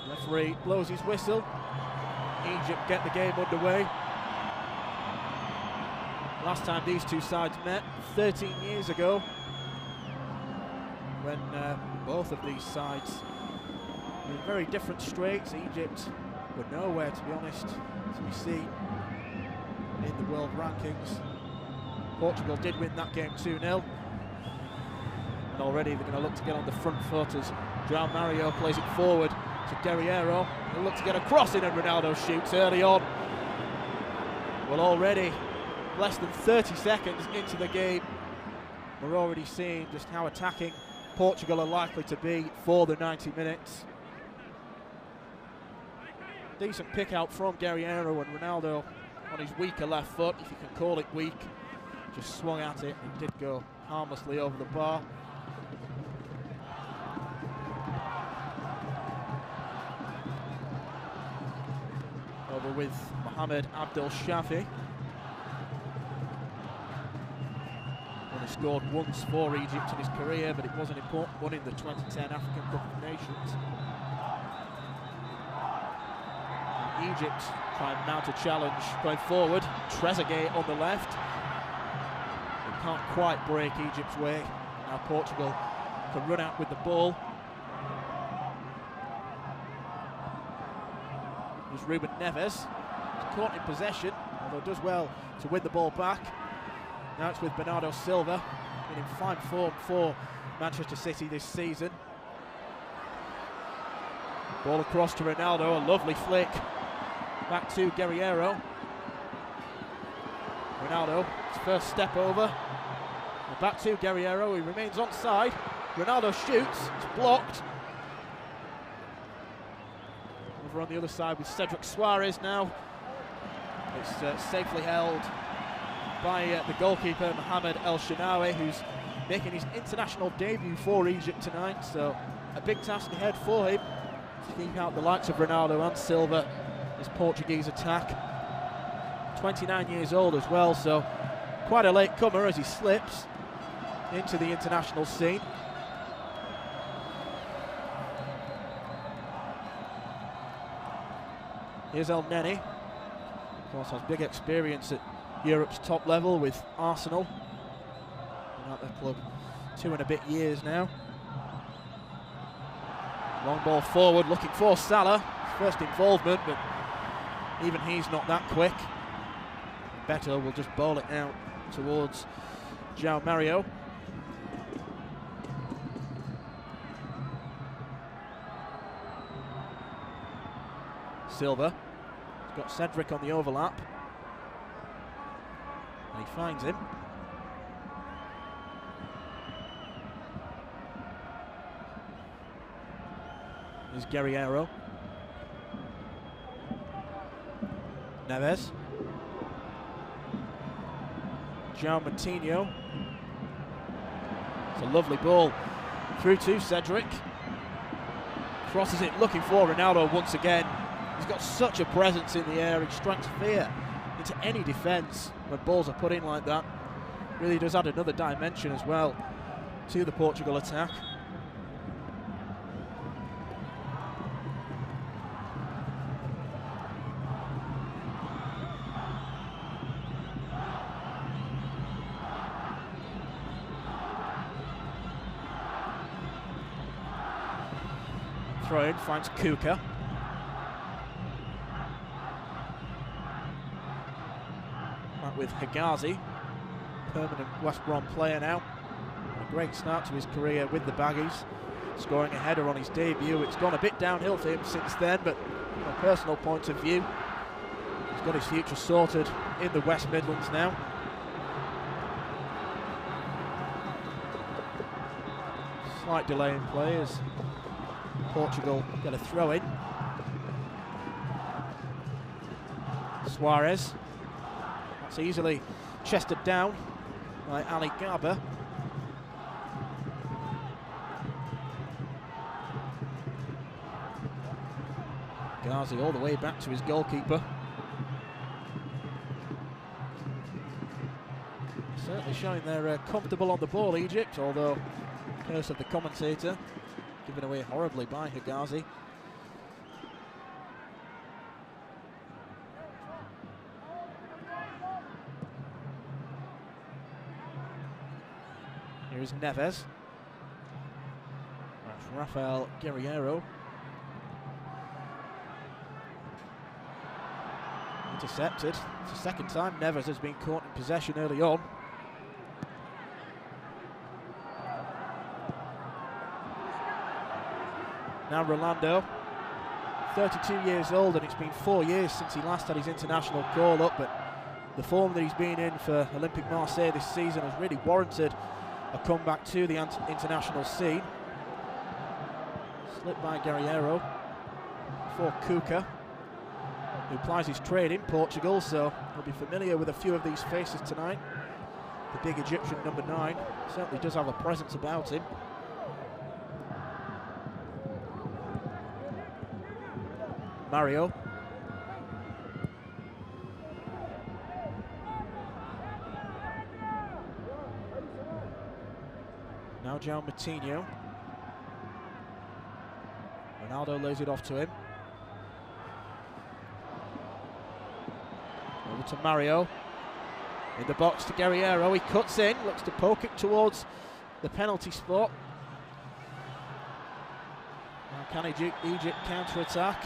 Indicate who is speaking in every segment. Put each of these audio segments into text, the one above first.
Speaker 1: Referee blows his whistle. Egypt get the game underway. Last time these two sides met, 13 years ago, when both of these sides were in very different straits. Egypt were nowhere, to be honest, to be seen in the world rankings. Portugal did win that game 2-0. And already they're going to look to get on the front foot as João Mario plays it forward to Guerreiro. He'll look to get a cross in and Ronaldo shoots early on. Well, already less than 30 seconds into the game, we're already seeing just how attacking Portugal are likely to be for the 90 minutes. Decent pick out from Guerreiro, and Ronaldo on his weaker left foot, if you can call it weak, just swung at it and did go harmlessly over the bar. Over with Mohamed Abdel Shafi. Only scored once for Egypt in his career, but it was an important one in the 2010 African Cup of Nations. And Egypt trying now to challenge, going forward. Trezeguet on the left. They can't quite break Egypt's way. Now Portugal can run out with the ball. There's Ruben Neves. He's caught in possession, although does well to win the ball back. Now it's with Bernardo Silva, been in fine form for Manchester City this season. Ball across to Ronaldo, a lovely flick. Back to Guerreiro. Ronaldo, his first step over. And back to Guerreiro, he remains onside. Ronaldo shoots, it's blocked. Over on the other side with Cedric Suarez now. It's safely held by the goalkeeper Mohamed El Shenawi, who's making his international debut for Egypt tonight. So a big task ahead for him to keep out the likes of Ronaldo and Silva, his Portuguese attack. 29 years old as well, so quite a late comer as he slips into the international scene. Here's El Neni, of course has big experience at Europe's top level with Arsenal. Been at the club 2 and a bit years now. Long ball forward, looking for Salah. First involvement, but even he's not that quick. Beto will just bowl it out towards João Mario. Silva. He's got Cedric on the overlap. And he finds him. Here's Guerreiro. Neves. João Moutinho. It's a lovely ball through to Cedric. Crosses it, looking for Ronaldo once again. He's got such a presence in the air. He strikes fear into any defence when balls are put in like that. Really does add another dimension as well to the Portugal attack. Throw in, finds Kuka. Back with Higazi, permanent West Brom player now. A great start to his career with the Baggies, scoring a header on his debut. It's gone a bit downhill for him since then, but from a personal point of view, he's got his future sorted in the West Midlands now. Slight delay in play as Portugal get a throw in. Suarez. That's easily chested down by Ali Garba. Ghazi all the way back to his goalkeeper. Certainly showing they're comfortable on the ball, Egypt, although curse of the commentator, given away horribly by Higazi. Here is Neves. That's Rafael Guerreiro. Intercepted. It's the second time Neves has been caught in possession early on. Now Rolando, 32 years old, and it's been 4 years since he last had his international call-up, but the form that he's been in for Olympique Marseille this season has really warranted a comeback to the international scene. Slipped by Guerreiro for Cuca, who plies his trade in Portugal, so he'll be familiar with a few of these faces tonight. The big Egyptian number 9 certainly does have a presence about him. Mario. Now João Moutinho. Ronaldo lays it off to him. Over to Mario. In the box to Guerreiro. He cuts in, looks to poke it towards the penalty spot. Now can Egypt counter-attack?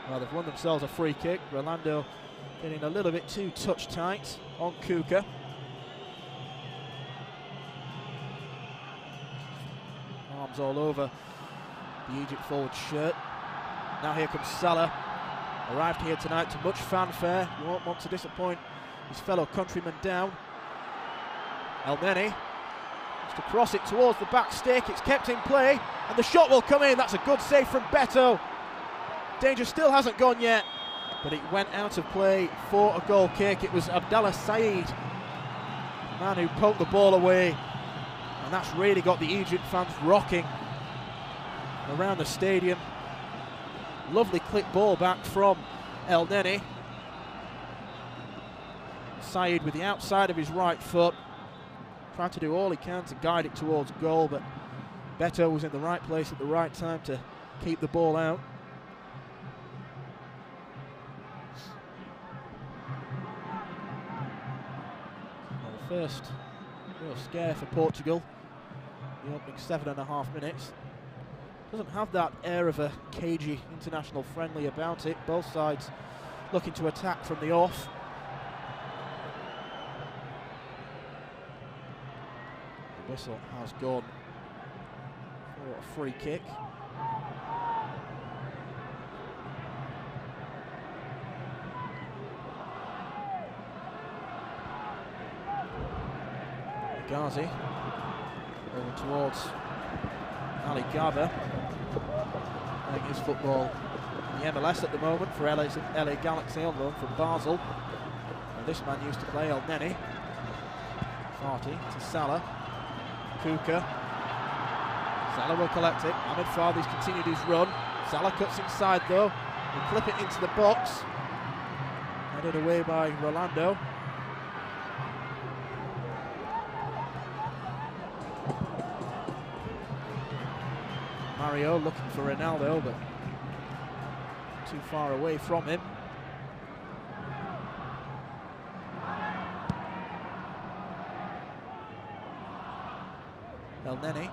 Speaker 1: Well, they've won themselves a free kick. Rolando getting a little bit too touch tight on Cuca. Arms all over the Egypt forward shirt. Now here comes Salah. Arrived here tonight to much fanfare. You won't want to disappoint his fellow countrymen down. El Neni wants to cross it towards the back stick. It's kept in play, and the shot will come in. That's a good save from Beto. Danger still hasn't gone yet, but it went out of play for a goal kick. It was Abdallah Said, the man who poked the ball away, and that's really got the Egypt fans rocking around the stadium. Lovely clip ball back from El Neni. Said with the outside of his right foot, trying to do all he can to guide it towards goal, but Beto was in the right place at the right time to keep the ball out. First real scare for Portugal, the opening 7.5 minutes. Doesn't have that air of a cagey international friendly about it. Both sides looking to attack from the off. The whistle has gone for a free kick. Ghazi over towards Ali Gaba, playing his football in the MLS at the moment for LA Galaxy on loan from Basel. And this man used to play El Neni. Farty to Salah. Cuca. Salah will collect it. Ahmed Fardy's continued his run. Salah cuts inside though. Will clip it into the box. Headed away by Rolando. Mario looking for Ronaldo, but too far away from him. El Neni.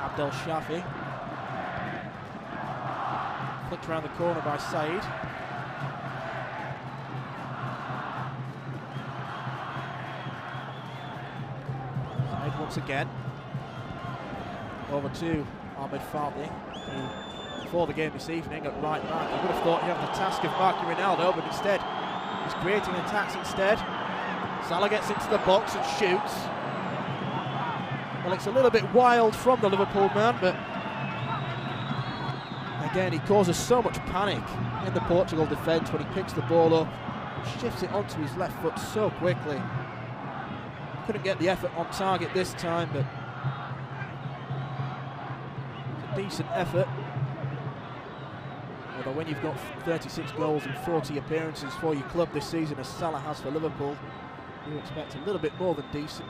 Speaker 1: Abdel Shafi. Flicked around the corner by Said. Once again, over to Ahmed Fardy, who before the game this evening at right back, I would have thought he had the task of marking Ronaldo, but instead he's creating attacks instead. Salah gets into the box and shoots. Well, it's a little bit wild from the Liverpool man, but again he causes so much panic in the Portugal defence when he picks the ball up, shifts it onto his left foot so quickly. Couldn't get the effort on target this time, but it's a decent effort. Although when you've got 36 goals and 40 appearances for your club this season, as Salah has for Liverpool, you expect a little bit more than decent.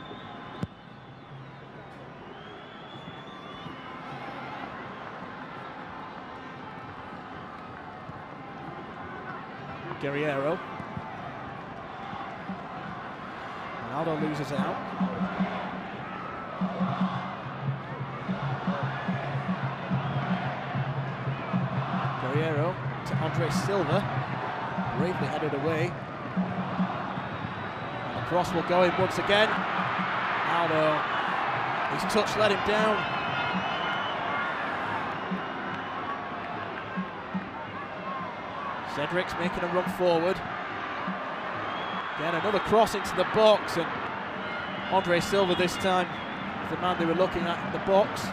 Speaker 1: Guerreiro. Ronaldo loses it out. Guerrero to Andre Silva, bravely headed away. And the cross will go in once again. Ronaldo, his touch let him down. Cedric's making a run forward. Again, another cross into the box, and Andre Silva this time is the man they were looking at in the box.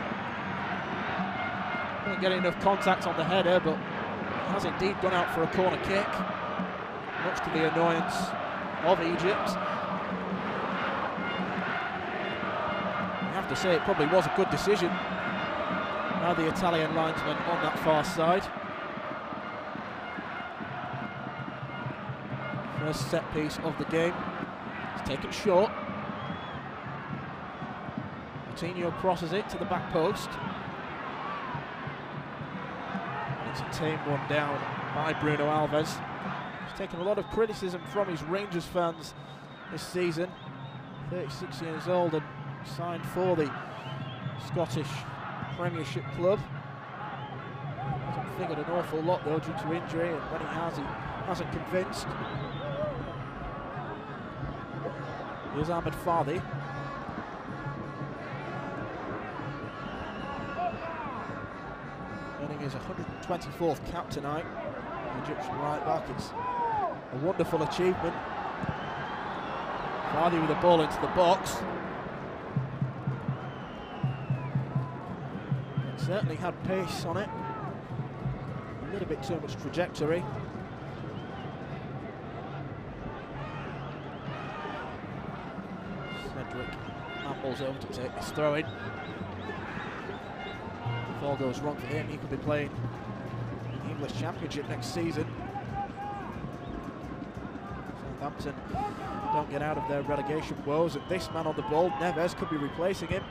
Speaker 1: Couldn't get enough contact on the header, but he has indeed gone out for a corner kick, much to the annoyance of Egypt. I have to say it probably was a good decision by the Italian linesman on that far side. First set piece of the game. It's taken short. Coutinho crosses it to the back post. It's a tame one down by Bruno Alves. He's taken a lot of criticism from his Rangers fans this season. 36 years old and signed for the Scottish Premiership club. Hasn't figured an awful lot though due to injury, and when he hasn't convinced. Here's Ahmed Fadi. Earning his 124th cap tonight. Egyptian right back. It's a wonderful achievement. Fadi with the ball into the box. It certainly had pace on it. A little bit too much trajectory. Cedric ambles over to take this throw in. If all goes wrong for him, he could be playing in the English Championship next season. Southampton don't get out of their relegation woes, and this man on the ball, Neves, could be replacing him.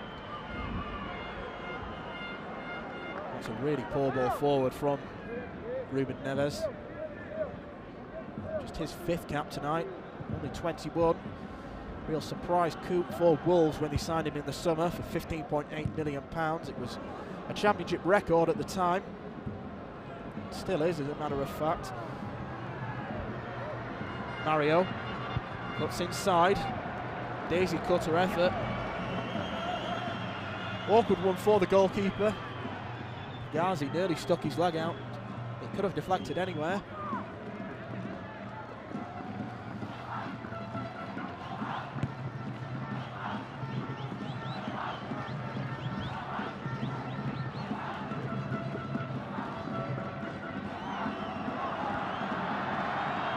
Speaker 1: That's a really poor ball forward from Ruben Neves. Just his 5th cap tonight, only 21. Real surprise coup for Wolves when they signed him in the summer for £15.8 million. It was a championship record at the time. It still is, as a matter of fact. Mario cuts inside. Daisy cutter effort. Awkward one for the goalkeeper. Ghazi nearly stuck his leg out. It could have deflected anywhere.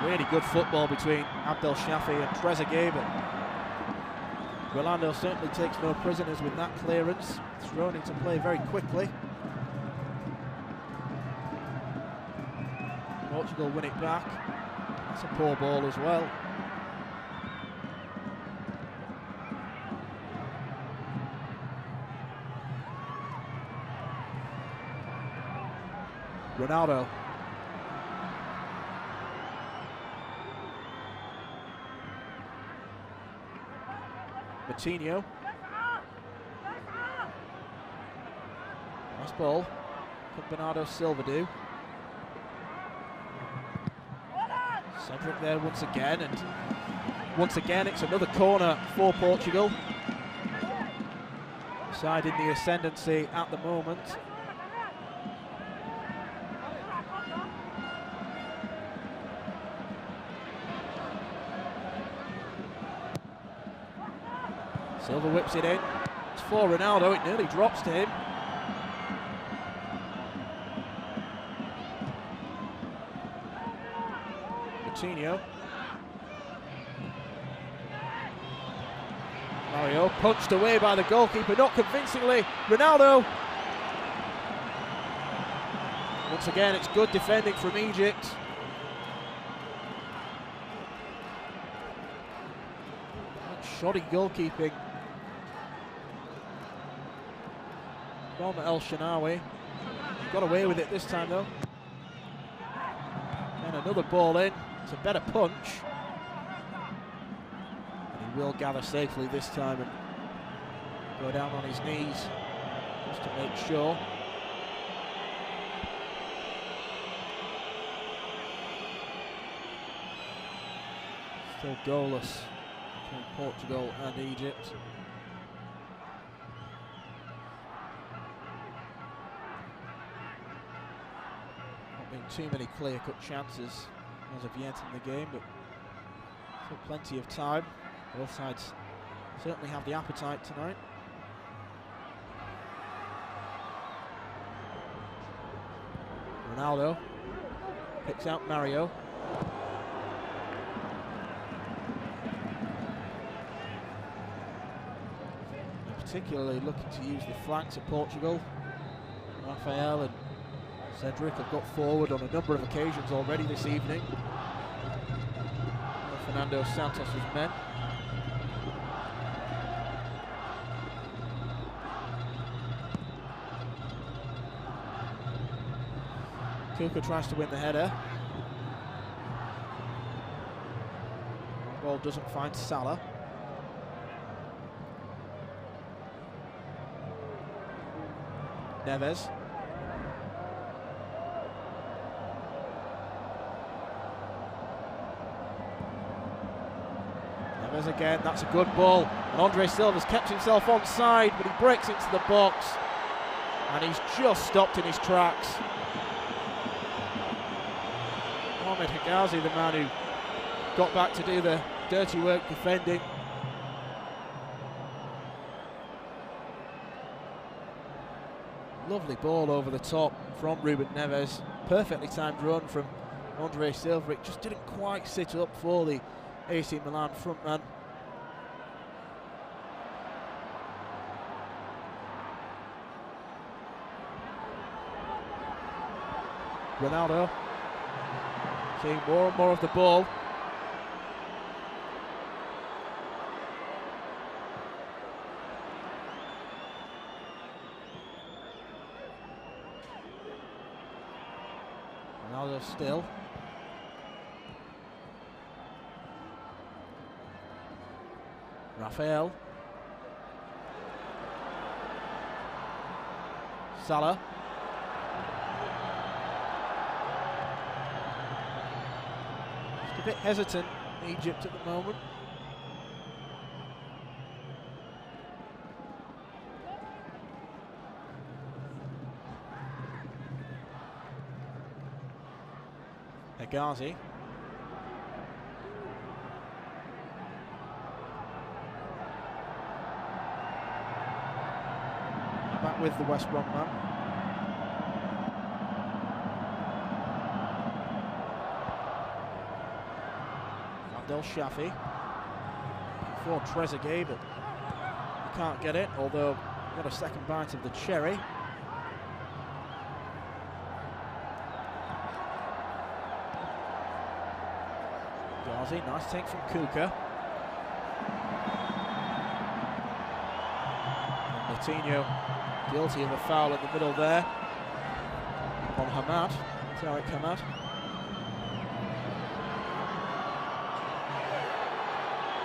Speaker 1: Really good football between Abdel Shafi and Trezeguet, but Rolando certainly takes no prisoners with that clearance. Thrown into play very quickly. Portugal win it back. That's a poor ball as well. Ronaldo. Coutinho. Nice ball. Can Bernardo Silva do? Cedric there once again, and once again it's another corner for Portugal. Side in the ascendancy at the moment. Silva whips it in. It's for Ronaldo. It nearly drops to him. Coutinho. Mario punched away by the goalkeeper, not convincingly. Ronaldo. Once again, it's good defending from Egypt. Shoddy goalkeeping from El Shenawi. He got away with it this time though. And another ball in. It's a better punch. And he will gather safely this time and go down on his knees just to make sure. Still goalless between Portugal and Egypt. Not been too many clear-cut chances as of yet in the game, but still plenty of time. Both sides certainly have the appetite tonight. Ronaldo picks out Mario. Particularly looking to use the flanks at Portugal. Rafael and Cedric have got forward on a number of occasions already this evening. Fernando Santos' men. Kuka tries to win the header. Ball doesn't find Salah. Neves. Neves again, that's a good ball. And Andre Silva's kept himself onside, but he breaks into the box. And he's just stopped in his tracks. Mohamed Higazi, the man who got back to do the dirty work defending. Lovely ball over the top from Ruben Neves. Perfectly timed run from Andre Silva. It just didn't quite sit up for the AC Milan frontman. Ronaldo seeing more and more of the ball. Ronaldo still. Rafael. Salah. Just a bit hesitant, Egypt at the moment. Higazi. Back with the West Brom man. Abdel Shafi. For Trezeguet, but he can't get it, although got a second bite of the cherry. Higazi, nice take from Kuka. Coutinho guilty of a foul in the middle there on Hamad, Tariq Hamad.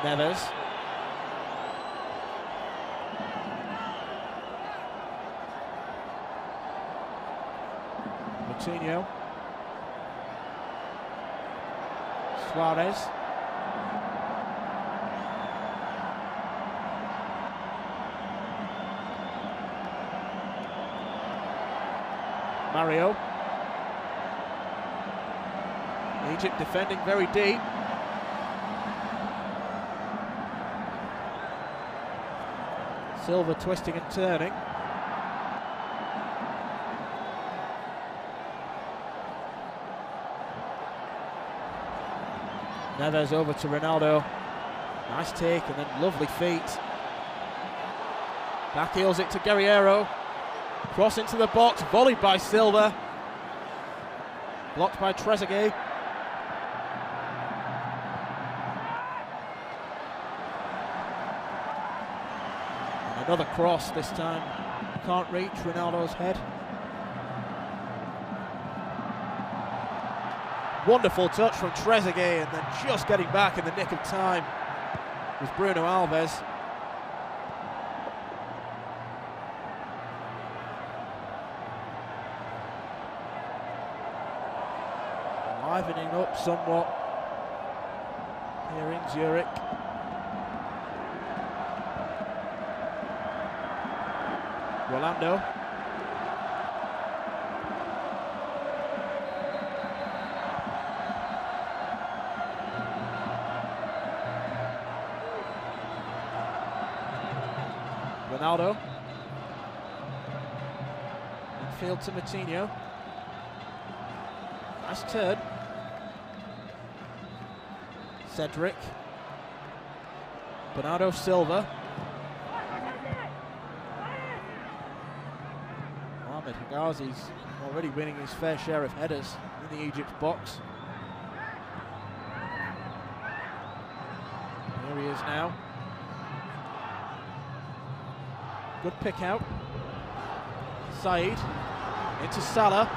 Speaker 1: Neves. Coutinho. Suarez. Mario. Egypt defending very deep. Silva twisting and turning. Neves over to Ronaldo. Nice take and then lovely feet. Back heels it to Guerreiro. Cross into the box, volleyed by Silva. Blocked by Trezeguet. Another cross this time. Can't reach Ronaldo's head. Wonderful touch from Trezeguet and then just getting back in the nick of time. was Bruno Alves. Livening up somewhat here in Zurich. Rolando. Ronaldo. Infield to Moutinho. Nice turn. Cedric. Bernardo Silva. Ahmed Higazi's already winning his fair share of headers in the Egypt box. Here he is now. Good pick out. Said into Salah.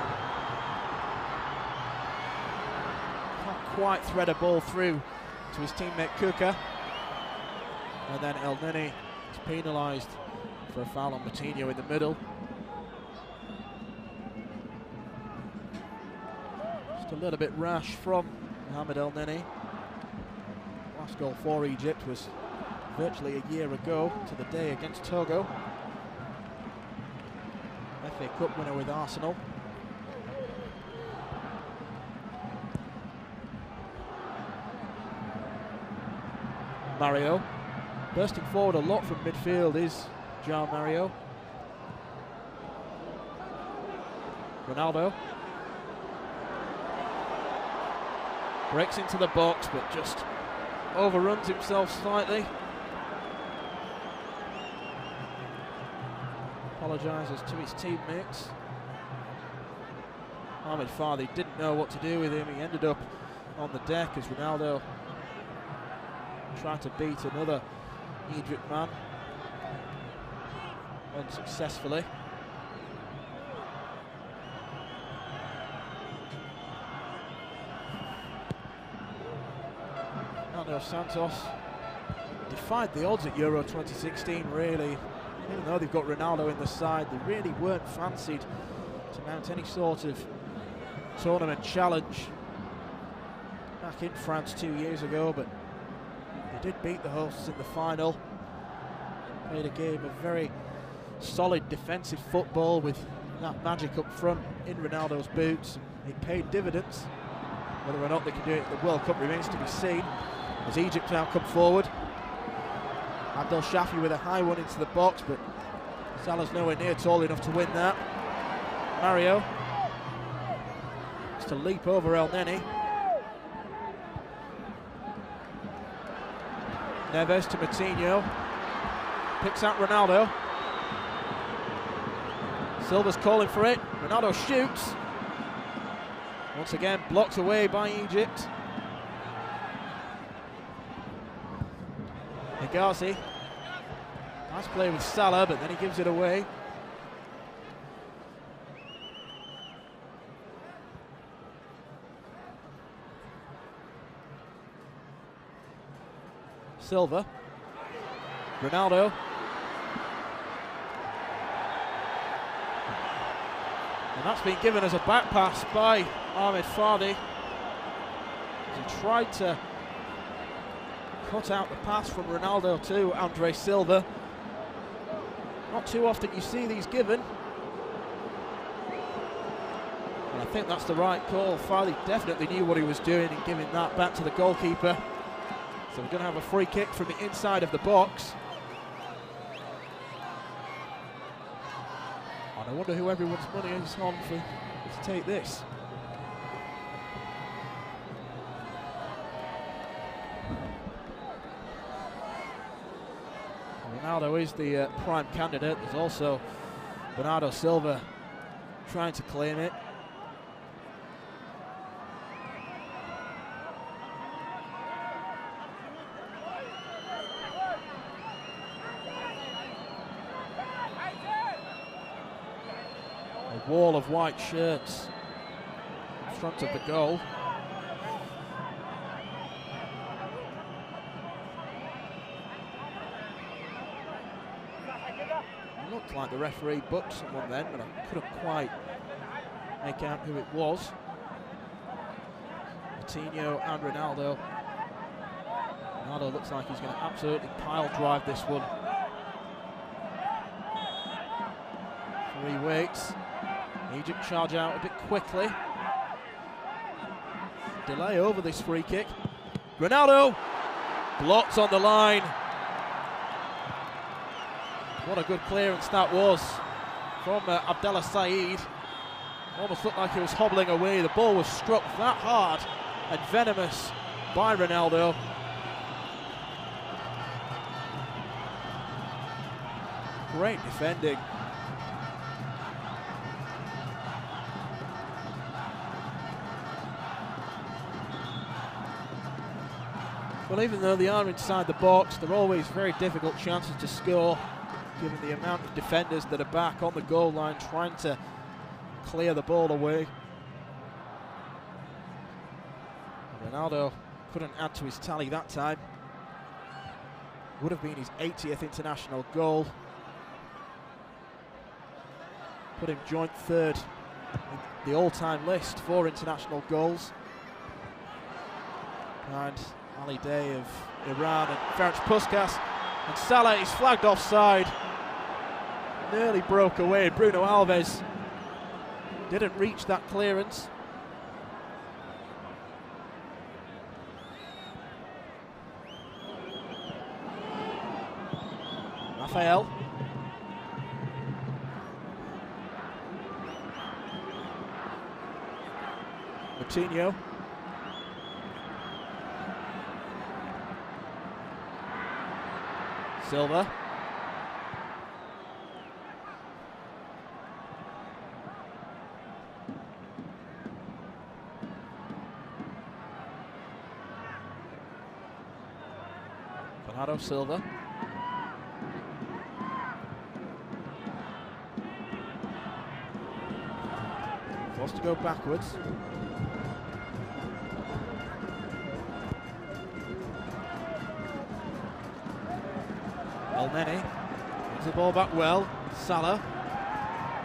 Speaker 1: Can't quite thread a ball through to his teammate Kuka. And then El Neni is penalised for a foul on Moutinho in the middle. Just a little bit rash from Mohamed El Neni. Last goal for Egypt was virtually a year ago to the day against Togo. FA Cup winner with Arsenal. Mario. Bursting forward a lot from midfield is João Mario. Ronaldo. Breaks into the box but just overruns himself slightly. Apologises to his teammates. Ahmed Fadi didn't know what to do with him. He ended up on the deck as Ronaldo tried to beat another Egypt man unsuccessfully. Fernando Santos defied the odds at Euro 2016 really. Even though they've got Ronaldo in the side, they really weren't fancied to mount any sort of tournament challenge back in France 2 years ago, but they did beat the hosts in the final. Played a game of very solid defensive football with that magic up front in Ronaldo's boots. It paid dividends. Whether or not they can do it at the World Cup remains to be seen. As Egypt now come forward. Abdel Shafi with a high one into the box, but Salah's nowhere near tall enough to win that. Mario just to leap over El Neni. Neves to Moutinho. Picks out Ronaldo. Silva's calling for it. Ronaldo shoots. Once again blocked away by Egypt. Higazi. Nice play with Salah, but then he gives it away. Silva. Ronaldo. And that's been given as a back pass by Ahmed Fadi. He tried to cut out the pass from Ronaldo to Andre Silva. Not too often you see these given. And I think that's the right call. Fadi definitely knew what he was doing in giving that back to the goalkeeper. So we're going to have a free kick from the inside of the box. And I wonder who everyone's money is on for to take this. Ronaldo is the prime candidate. There's also Bernardo Silva trying to claim it. A wall of white shirts in front of the goal. It looked like the referee booked someone then, but I couldn't quite make out who it was. Coutinho and Ronaldo. Ronaldo looks like he's going to absolutely pile drive this one. He waits. Egypt charge out a bit quickly. Delay over this free kick. Ronaldo blocked on the line. What a good clearance that was from Abdallah Saeed. Almost looked like he was hobbling away. The ball was struck that hard and venomous by Ronaldo. Great defending. Well, even though they are inside the box, they're always very difficult chances to score, given the amount of defenders that are back on the goal line trying to clear the ball away. Ronaldo couldn't add to his tally that time. Would have been his 80th international goal. Put him joint third in the all-time list for international goals. And Ali Day of Iran and Ferenc Puskas, and Salah is flagged offside. Nearly broke away. Bruno Alves didn't reach that clearance. Rafael. Coutinho. Silva. Bernardo Silva. Forced to go backwards. El Neni brings the ball back well. Salah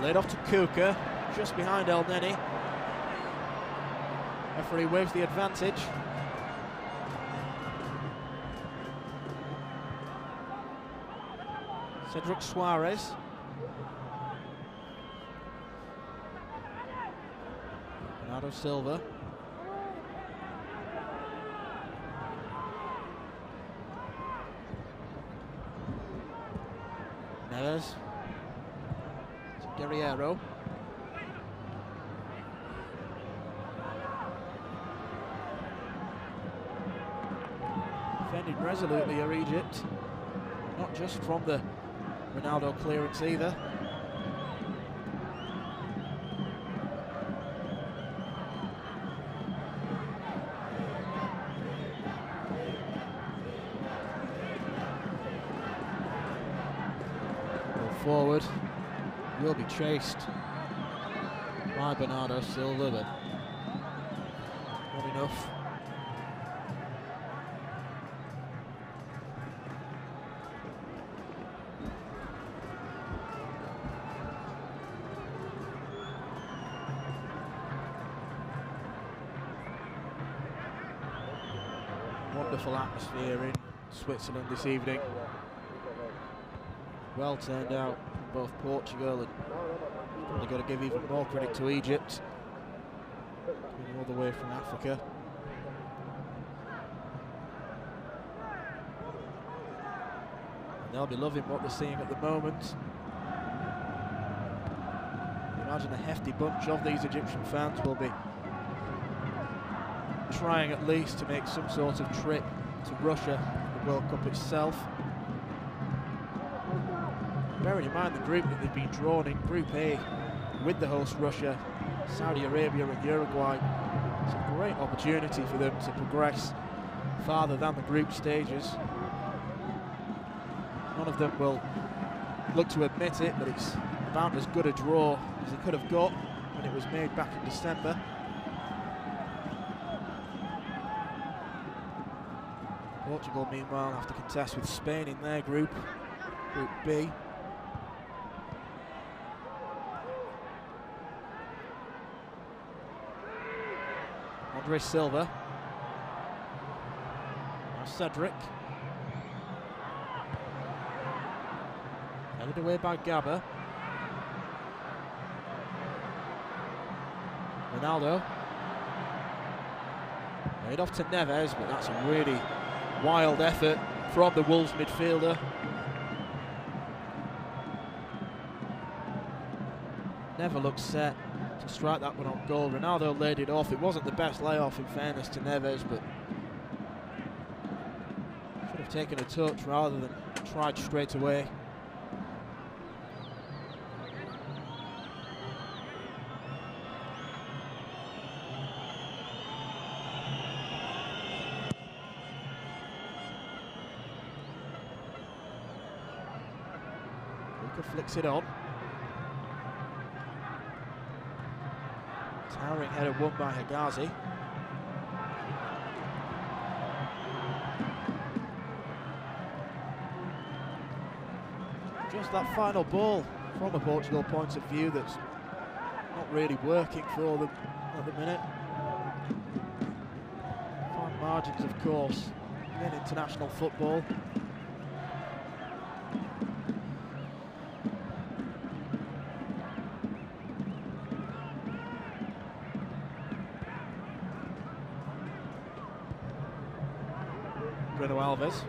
Speaker 1: laid off to Kuka, just behind El Neni. Referee waves the advantage. Cedric Suarez. Bernardo Silva. Neves. Guerriero. Defended resolutely here, Egypt. Not just from the Ronaldo clearance either. Forward will be chased by Bernardo Silva, but not enough. Wonderful atmosphere in Switzerland this evening. Well turned out from both Portugal, and probably got to give even more credit to Egypt, coming all the way from Africa. And they'll be loving what they're seeing at the moment. Imagine a hefty bunch of these Egyptian fans will be trying at least to make some sort of trip to Russia, the World Cup itself. Bearing in mind the group that they've been drawn in, Group A, with the host Russia, Saudi Arabia and Uruguay. It's a great opportunity for them to progress farther than the group stages. None of them will look to admit it, but it's about as good a draw as they could have got when it was made back in December. Portugal, meanwhile, have to contest with Spain in their group, Group B. Andre Silva. Now Cedric. Headed away by Gabba. Ronaldo. Made off to Neves, but that's a really wild effort from the Wolves midfielder. Never looked set to strike that one on goal. Ronaldo laid it off. It wasn't the best layoff, in fairness to Neves, but should have taken a touch rather than tried straight away. Flicks it on. Towering header won by Hegazi. Just that final ball from a Portugal point of view that's not really working for them at the minute. Fine margins, of course, in international football. Alves.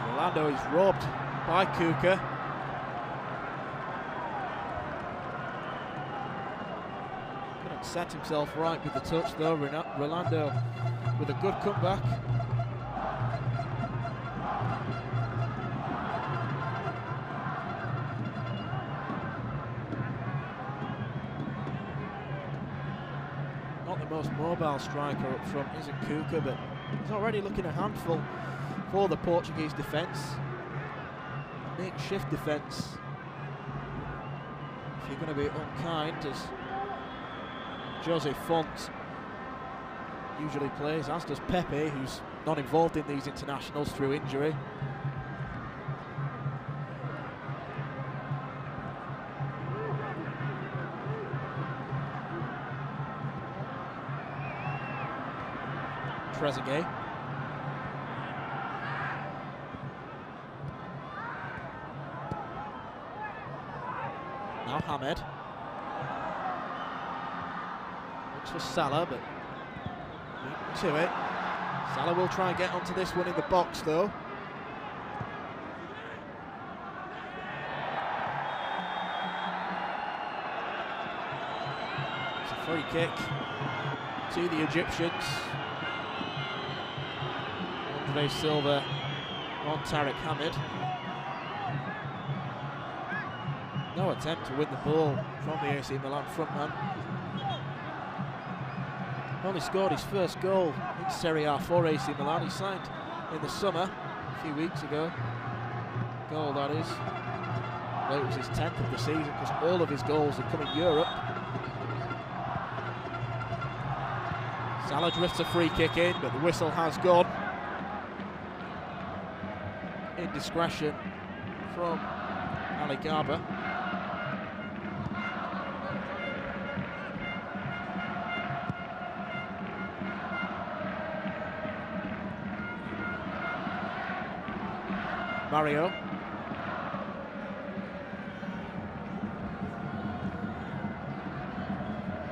Speaker 1: Orlando is robbed by Kuka. Couldn't set himself right with the touch though. Rolando with a good comeback. Most mobile striker up front isn't Kuka, but he's already looking a handful for the Portuguese defence. A makeshift defence, if you're going to be unkind, as Jose Font usually plays, as does Pepe, who's not involved in these internationals through injury. Trezeguet. Now Hamed. Looks for Salah, but to it. Salah will try and get onto this one in the box though. It's a free kick to the Egyptians. Andre Silva on Tariq Hamid. No attempt to win the ball from the AC Milan frontman. Only scored his first goal in Serie A for AC Milan. He signed in the summer, a few weeks ago. Goal, that is. Well, it was his 10th of the season because all of his goals have come in Europe. Salah drifts a free kick in, but the whistle has gone. Indiscretion from Ali Garba. Mario.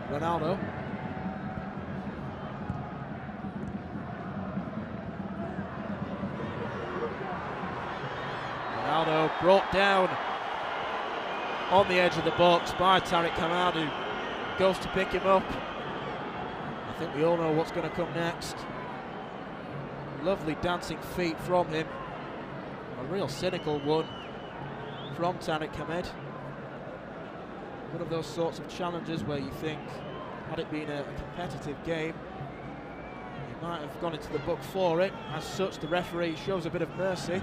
Speaker 1: Ronaldo. Ronaldo brought down on the edge of the box by Tariq Hamid, who goes to pick him up. I think we all know what's going to come next. Lovely dancing feet from him. A real cynical one from Tariq Hamid. One of those sorts of challenges where you think, had it been a competitive game, he might have gone into the book for it. As such, the referee shows a bit of mercy.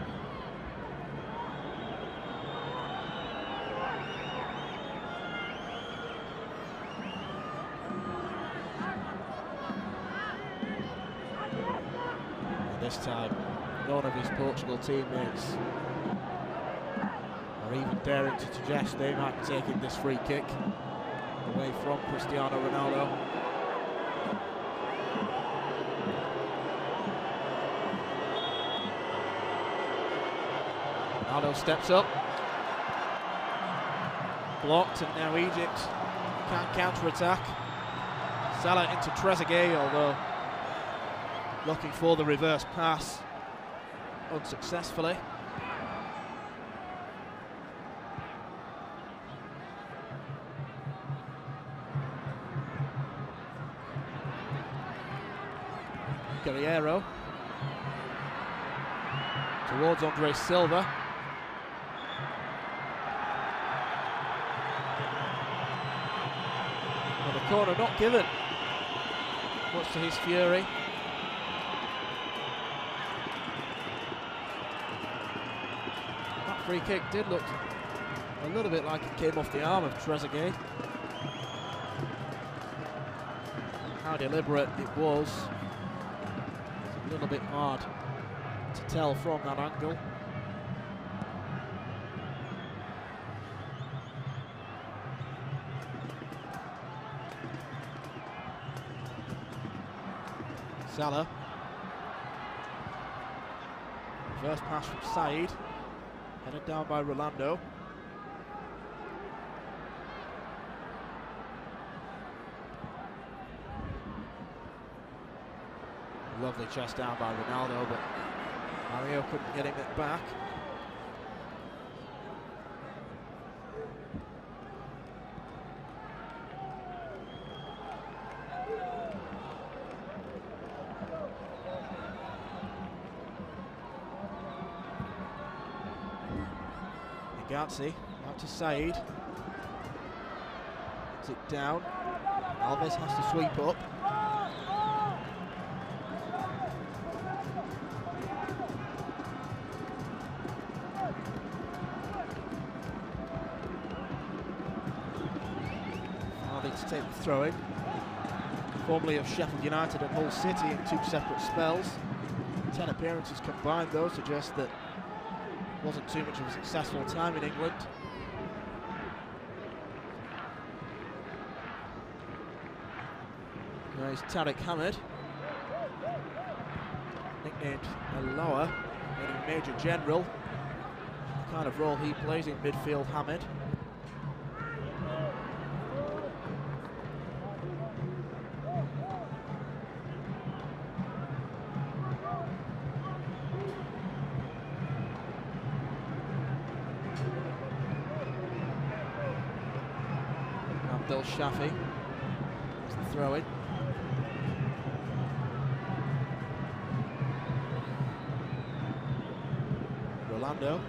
Speaker 1: And this time, none of his Portugal teammates or even daring to suggest they might be taking this free kick away from Cristiano Ronaldo. Ronaldo steps up, blocked, and now Egypt can counter-attack. Salah into Trezeguet, although looking for the reverse pass unsuccessfully. Guerreiro towards Andre Silva. Well, the corner not given, much to his fury. That free kick did look a little bit like it came off the arm of Trezeguet. How deliberate it was, a little bit hard to tell from that angle. Salah. First pass from Said, headed down by Rolando. Lovely chest down by Ronaldo, but Mario couldn't get him it back. Gazi out to Said. Puts it down. Alves has to sweep up. To take the throw in. Formerly of Sheffield United and Hull City in 2 separate spells. 10 appearances combined though suggest that wasn't too much of a successful time in England. There's Tariq Hamid, nicknamed Aloha, meaning Major General. The kind of role he plays in midfield, Hamid. Abdel Shafi, it's the throw in. Rolando.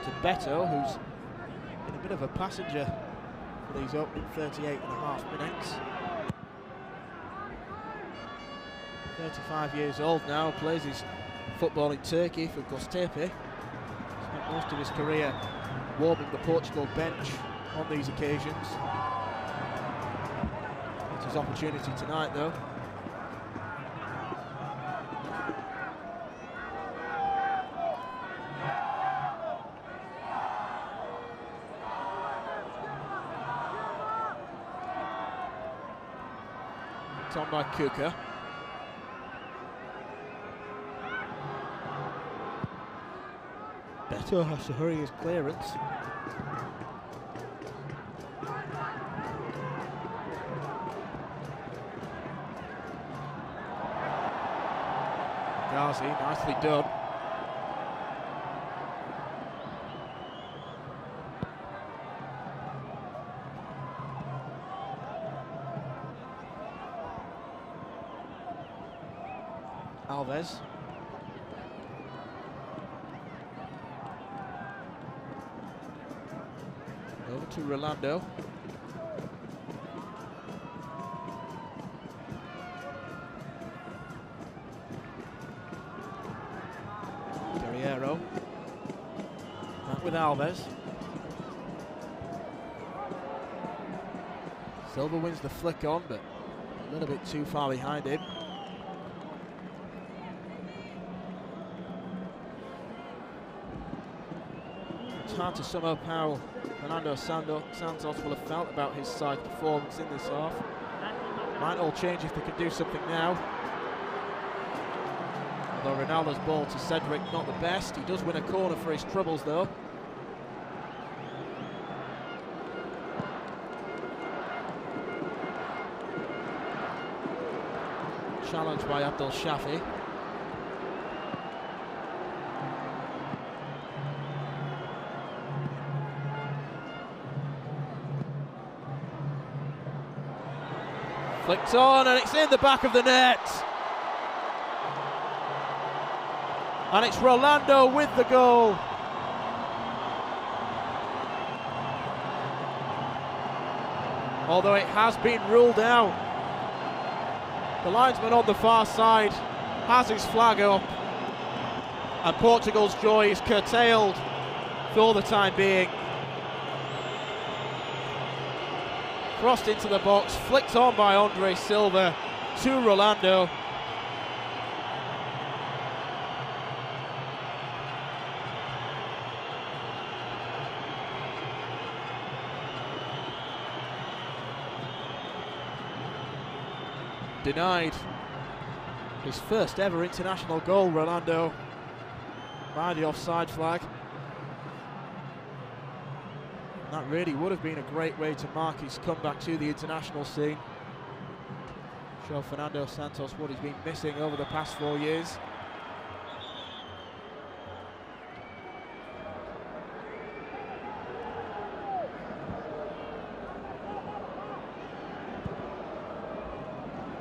Speaker 1: To Beto, who's been a bit of a passenger for these opening 38.5 minutes. 35 years old now, plays his football in Turkey for Göztepe. Most of his career warming the Portugal bench on these occasions. It's his opportunity tonight though. It's on by Kuka. Beto has to hurry his clearance. Ghazi, nicely done. Alves. Over to Rolando. Guerreiro. Back with Alves. Silva wins the flick on, but a little bit too far behind him. It's hard to sum up how Fernando Santos will have felt about his side's performance in this half. Might all change if they can do something now. Although Ronaldo's ball to Cedric, not the best. He does win a corner for his troubles though. Challenged by Abdul Shafi. Flicked on and it's in the back of the net. And it's Rolando with the goal. Although it has been ruled out. The linesman on the far side has his flag up. And Portugal's joy is curtailed for the time being. Crossed into the box, flicked on by Andre Silva to Rolando. Denied his first ever international goal, Rolando, by the offside flag. That really would have been a great way to mark his comeback to the international scene. Show Fernando Santos what he's been missing over the past 4 years.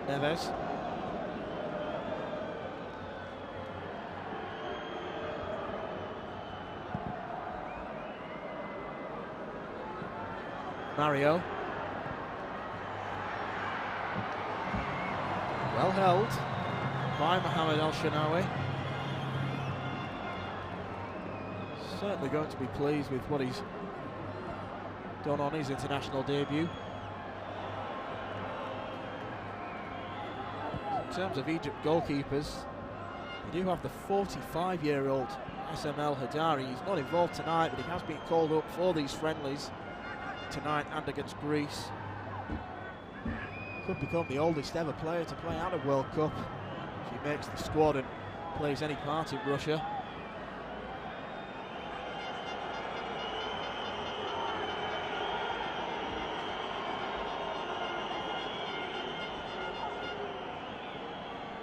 Speaker 1: Neves. Mario. Well held by Mohamed El Shenawi. Certainly going to be pleased with what he's done on his international debut. In terms of Egypt goalkeepers, they do have the 45-year-old SML Hadari. He's not involved tonight, but he has been called up for these friendlies tonight and against Greece. Could become the oldest ever player to play out of World Cup if he makes the squad and plays any part in Russia.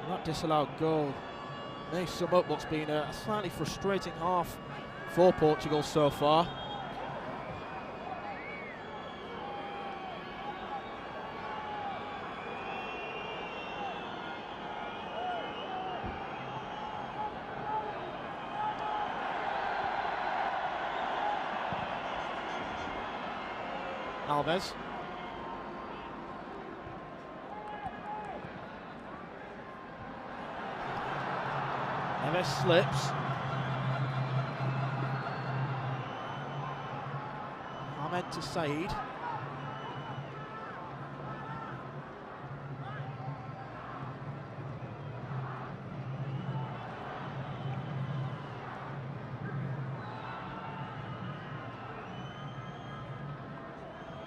Speaker 1: That disallowed goal may sum up what's been a slightly frustrating half for Portugal so far. Alves. Neves slips. Ahmed to Said.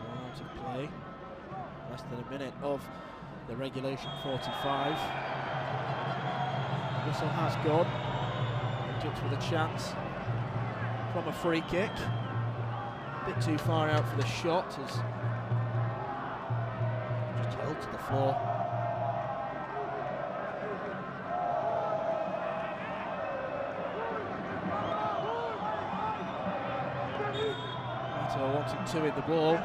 Speaker 1: Out of play. Less than a minute of the regulation 45. Whistle has gone. Egypt with a chance from a free kick. A bit too far out for the shot as just held to the floor. Ito wanting to in the ball.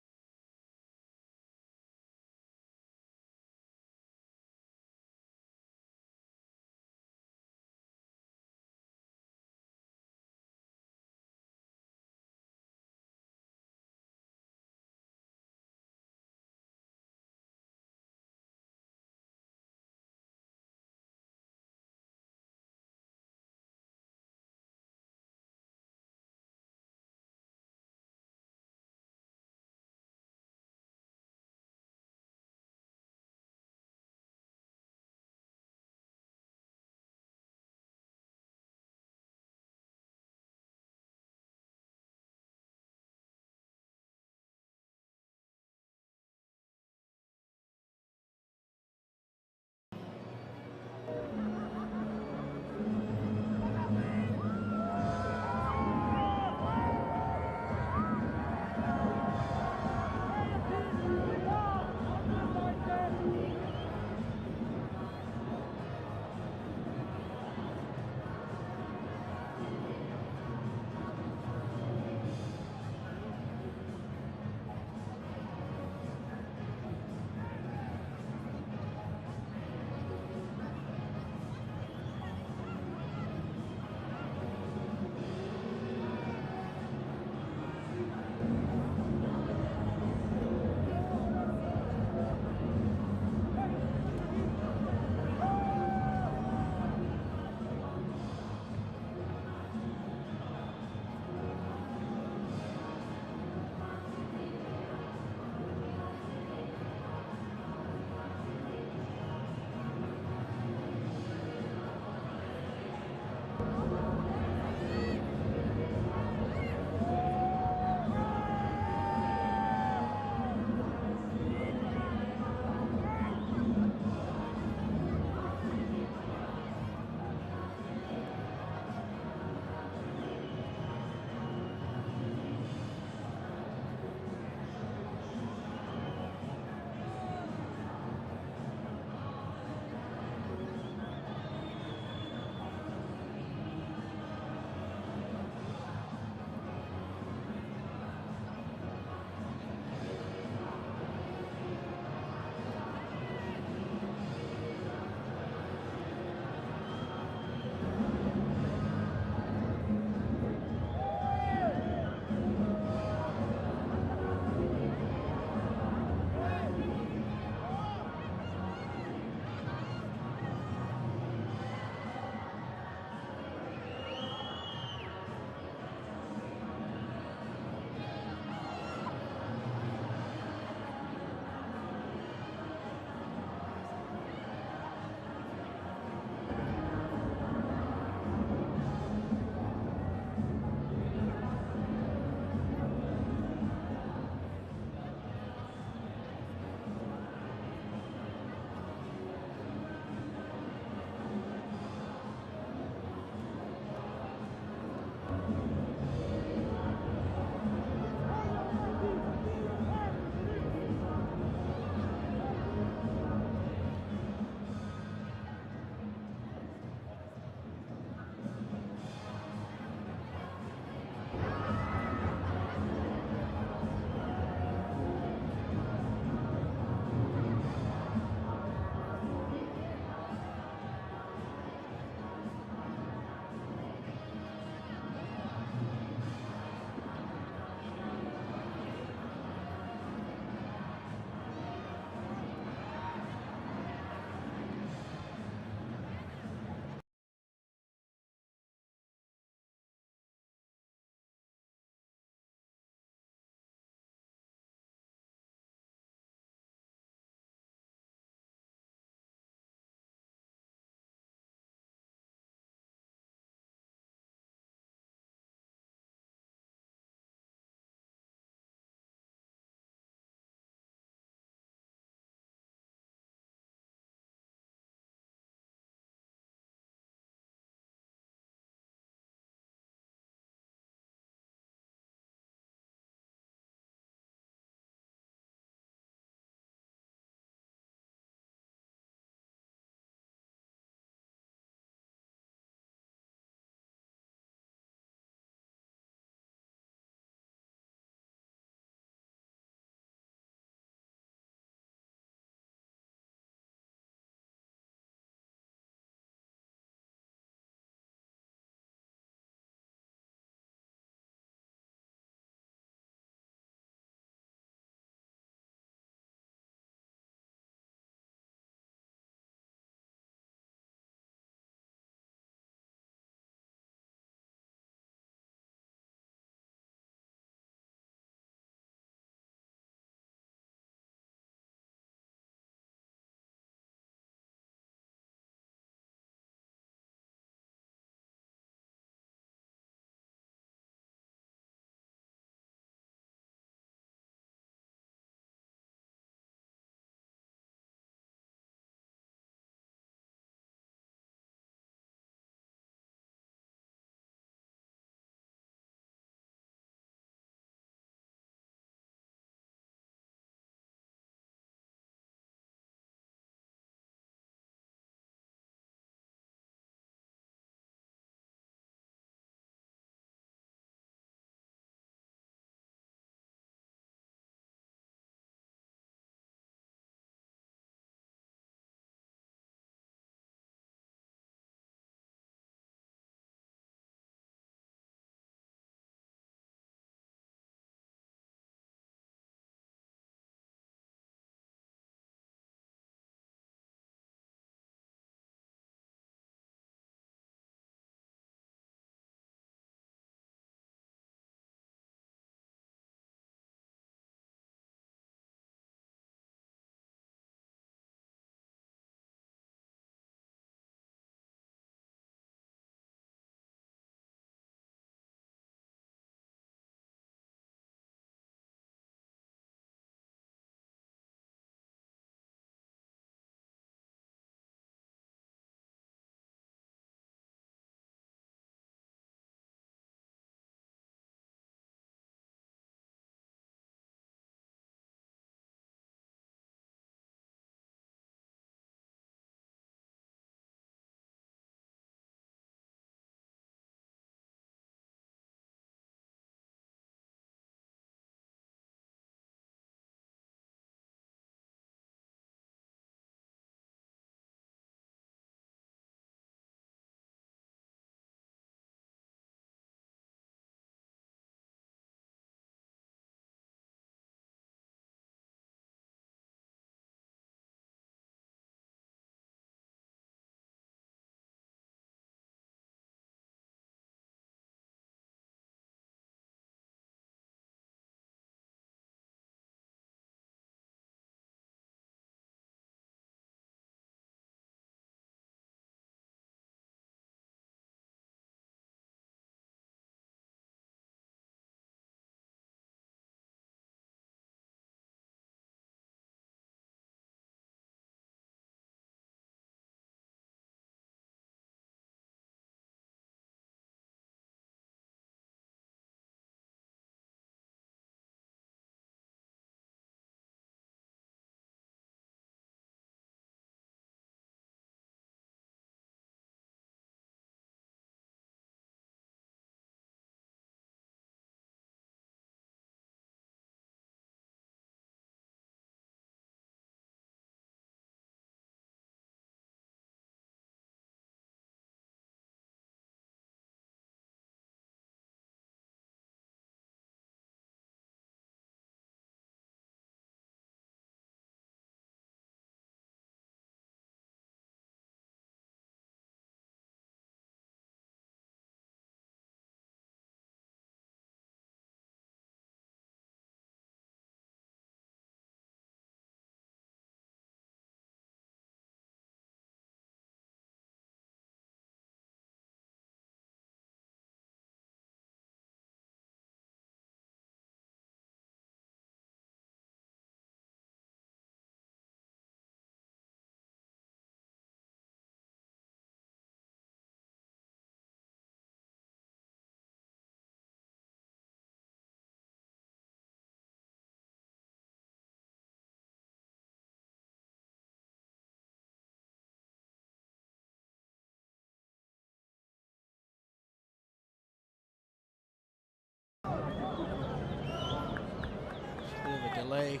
Speaker 1: delay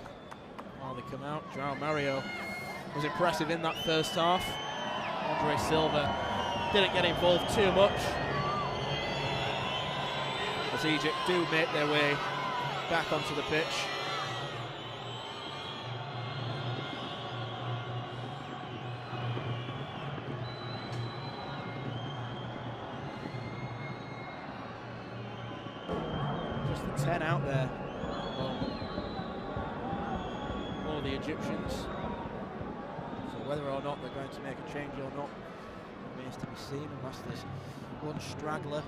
Speaker 1: while they come out. João Mario was impressive in that first half. Andre Silva didn't get involved too much, as Egypt do make their way back onto the pitch. Just the 10 out there for the Egyptians. So whether or not they're going to make a change or not remains to be seen, unless there's one straggler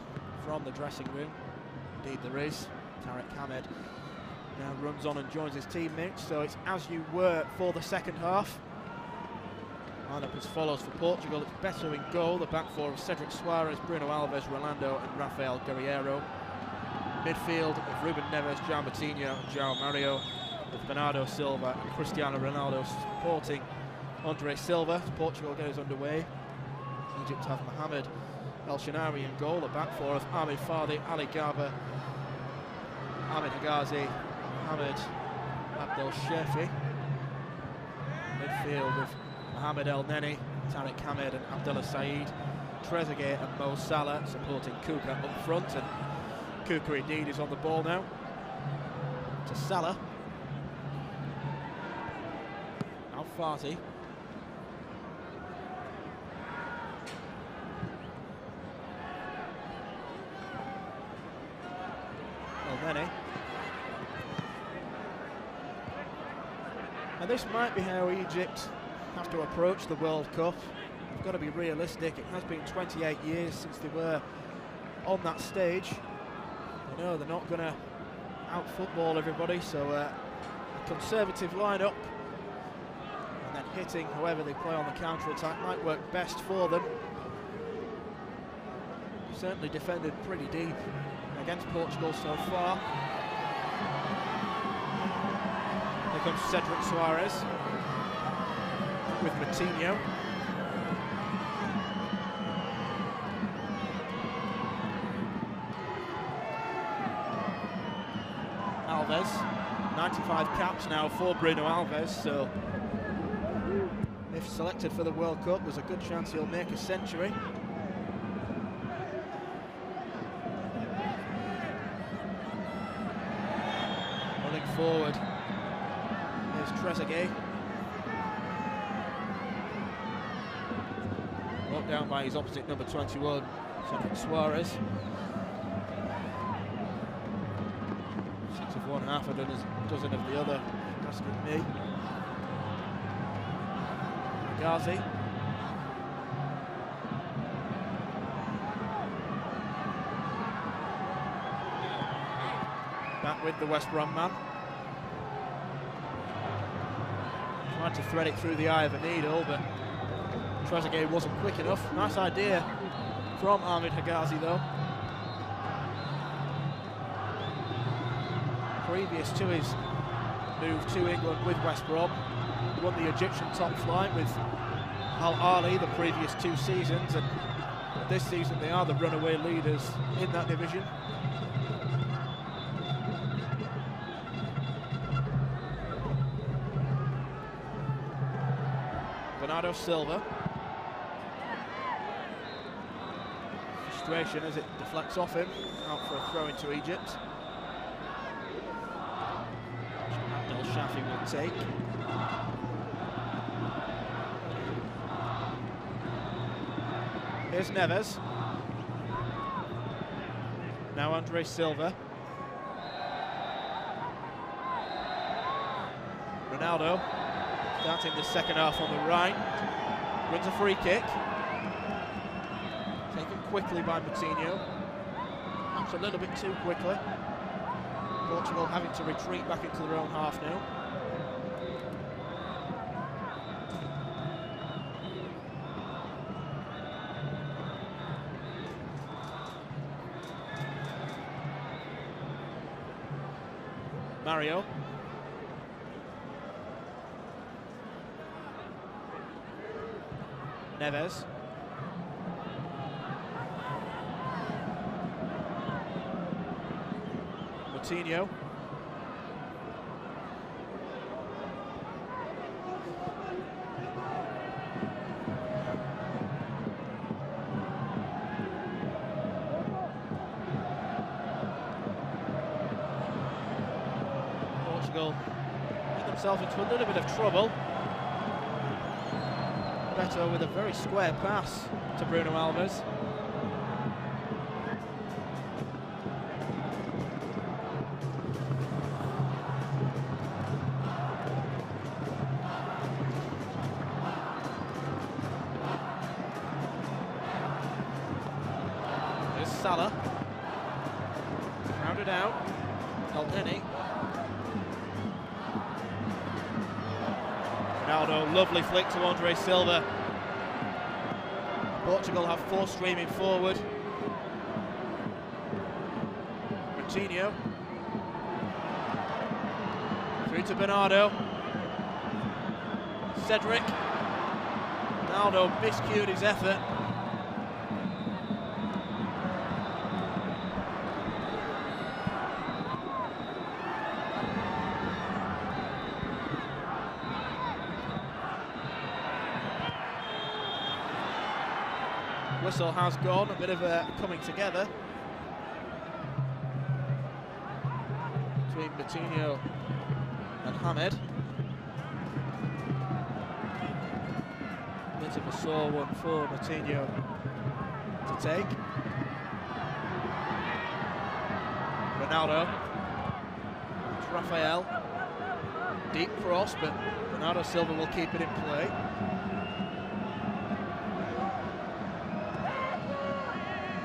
Speaker 1: from the dressing room. Indeed there is. Tarek Hamed now runs on and joins his teammates, so it's as you were for the second half. Lineup as follows for Portugal. It's Beto in goal, the back four of Cedric Soares, Bruno Alves, Rolando and Rafael Guerreiro. Midfield of Ruben Neves, João Moutinho and João Mario, with Bernardo Silva and Cristiano Ronaldo supporting Andre Silva. Portugal goes underway. Egypt have Mohamed El Shenawi in goal, the back four of Ahmed Fadi, Ali Garba, Ahmed Higazi, Mohamed Abdel Shefi. Midfield with Mohamed El Neni, Tarek Hamed and Abdullah Saeed. Trezeguet and Mo Salah supporting Kuka up front, and Kuka indeed is on the ball now. To Salah. Al Fati. El Neni. And this might be how Egypt have to approach the World Cup. They've got to be realistic. It has been 28 years since they were on that stage. They know they're not going to out-football everybody, so a conservative lineup and then hitting whoever they play on the counter-attack might work best for them. They've certainly defended pretty deep against Portugal so far. Here comes Cedric Soares with Moutinho. Alves, 95 caps now for Bruno Alves, so if selected for the World Cup, there's a good chance he'll make a century. Running forward, here's Trezeguet. Brought down by his opposite number 21, Cedric Soares. 6 of one, half a dozen of the other, asking me. Ghazi. Back with the West Brom man. Tried to thread it through the eye of a needle, but Trezeguet wasn't quick enough. Nice idea from Ahmed Higazi though. Previous to his move to England with West Brom, he won the Egyptian top flight with Al Ahly the previous 2 seasons, and this season they are the runaway leaders in that division. Bernardo Silva. Frustration as it deflects off him, out for a throw into Egypt. Abdel Shafi will take. Here's Neves. Now Andre Silva. Ronaldo starting the second half on the right. Wins a free kick. Taken quickly by Moutinho. Perhaps a little bit too quickly. Portugal having to retreat back into their own half now. Mario. Neves. Moutinho.
Speaker 2: Portugal get themselves into a little bit of trouble. Beto with a very square pass to Bruno Alves. There's Salah. Rounded out. Eldeni. Ronaldo, lovely flick to Andre Silva. Portugal have 4 streaming forward. Coutinho. Through to Bernardo. Cedric. Ronaldo miscued his effort. Whistle has gone, a bit of a coming together between Coutinho and Hamed. Bit of a sore one for Coutinho to take. Ronaldo, it's Rafael, deep cross, but Bernardo Silva will keep it in play.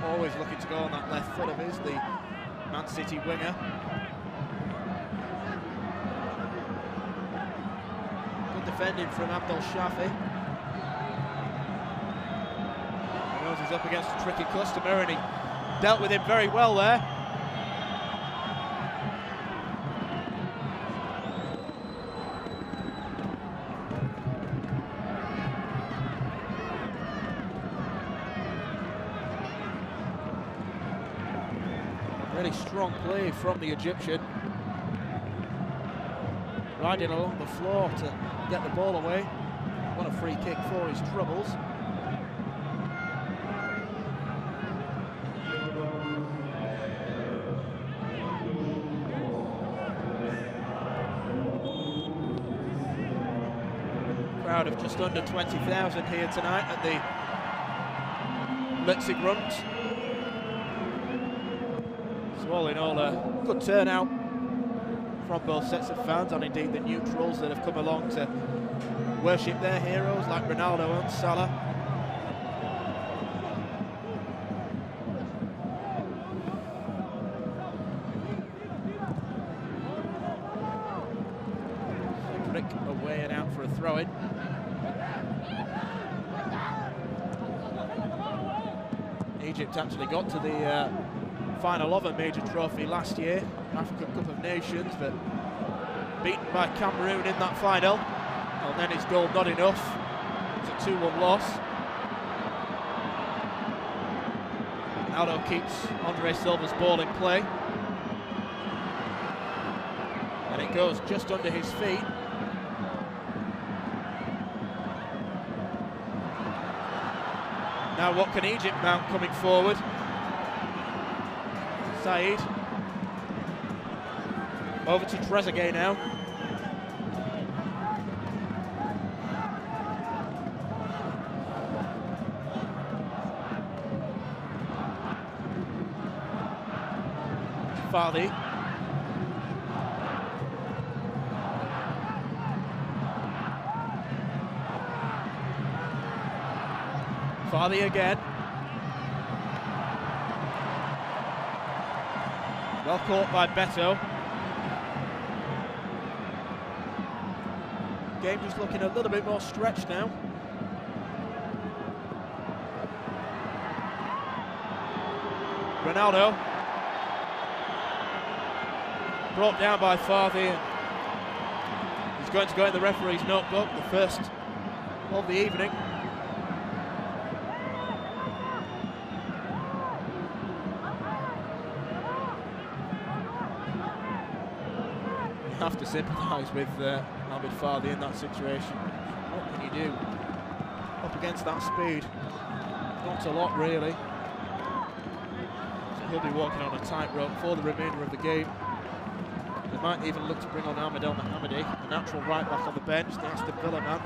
Speaker 2: Always looking to go on that left foot of his, the Man City winger. Good defending from Abdel Shafi. He knows he's up against a tricky customer and he dealt with him very well there. Really strong play from the Egyptian. Riding along the floor to get the ball away. What a free kick for his troubles. Crowd of just under 20,000 here tonight at the Leipzig Runs. All in all, a good turnout from both sets of fans, and indeed the neutrals that have come along to worship their heroes like Ronaldo and Salah. Cedric away and out for a throw-in. Egypt actually got to the final of a major trophy last year, African Cup of Nations, but beaten by Cameroon in that final. And then his goal not enough. It's a 2-1 loss. Ronaldo keeps Andre Silva's ball in play. And it goes just under his feet. Now what can Egypt mount coming forward? Said. Over to Trezeguet now. Fardi. Fardi again. Well caught by Beto. Game just looking a little bit more stretched now. Ronaldo. Brought down by Fardi. He's going to go in the referee's notebook, the first of the evening. Have to sympathise with Ahmed Fardi in that situation. What can you do up against that speed? Not a lot, really. So he'll be walking on a tightrope for the remainder of the game. And might even look to bring on Ahmed El Mohammadi, a natural right back on the bench, the Aston Villa man.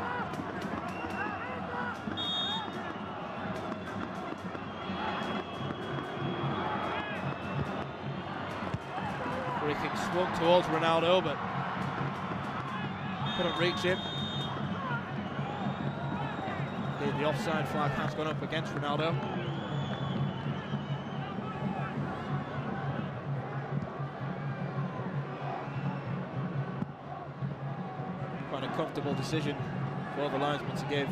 Speaker 2: Free kick swung towards Ronaldo, but couldn't reach him. The offside flag has gone up against Ronaldo. Quite a comfortable decision for the linesman to give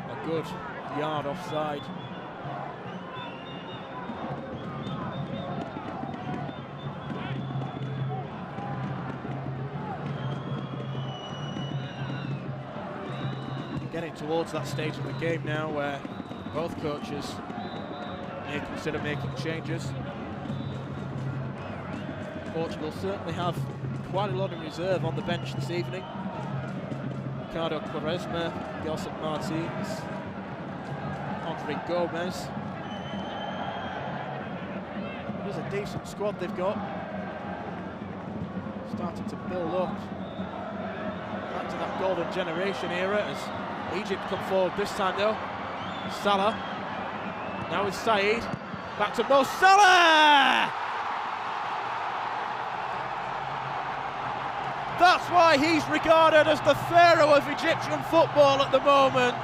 Speaker 2: a good yard offside. Getting towards that stage of the game now where both coaches may consider making changes. Portugal certainly have quite a lot in reserve on the bench this evening. Ricardo Quaresma, Josep Martins, Andre Gomez. It is a decent squad they've got. Starting to build up back to that golden generation era as Egypt come forward this time though. Salah, now with Said, back to Mo Salah! That's why he's regarded as the pharaoh of Egyptian football at the moment.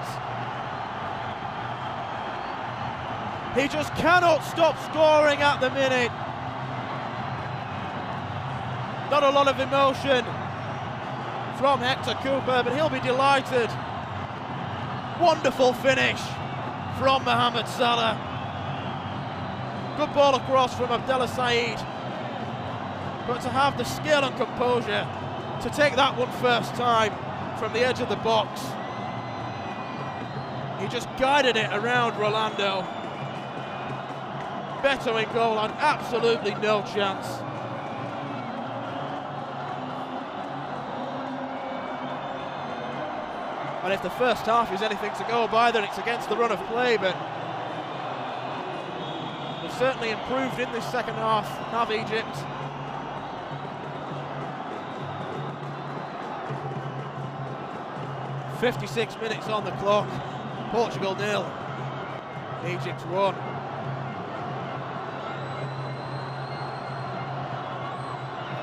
Speaker 2: He just cannot stop scoring at the minute. Not a lot of emotion from Hector Cooper, but he'll be delighted. Wonderful finish from Mohamed Salah. Good ball across from Abdallah Said. But to have the skill and composure to take that one first time from the edge of the box. He just guided it around Rolando. Beto in goal had absolutely no chance. And if the first half is anything to go by, then it's against the run of play, but they've certainly improved in this second half, have Egypt. .56 minutes on the clock, Portugal 0, Egypt 1.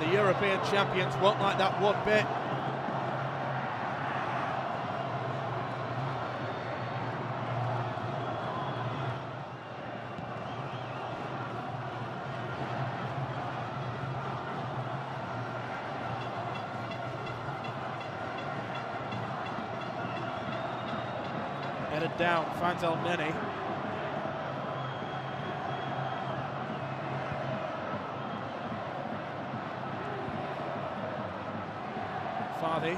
Speaker 2: The European champions won't like that one bit. Headed down, finds El Neni. Fardi.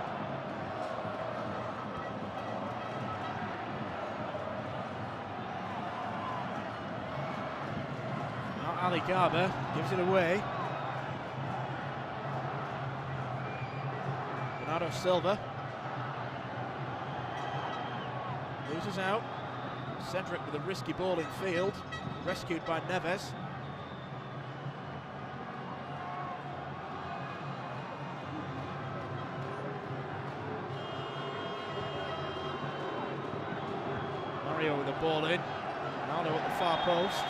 Speaker 2: Now Ali Garba gives it away. Bernardo Silva. Loses out. Cedric with a risky ball in field, rescued by Neves. Mario with the ball in. Ronaldo at the far post.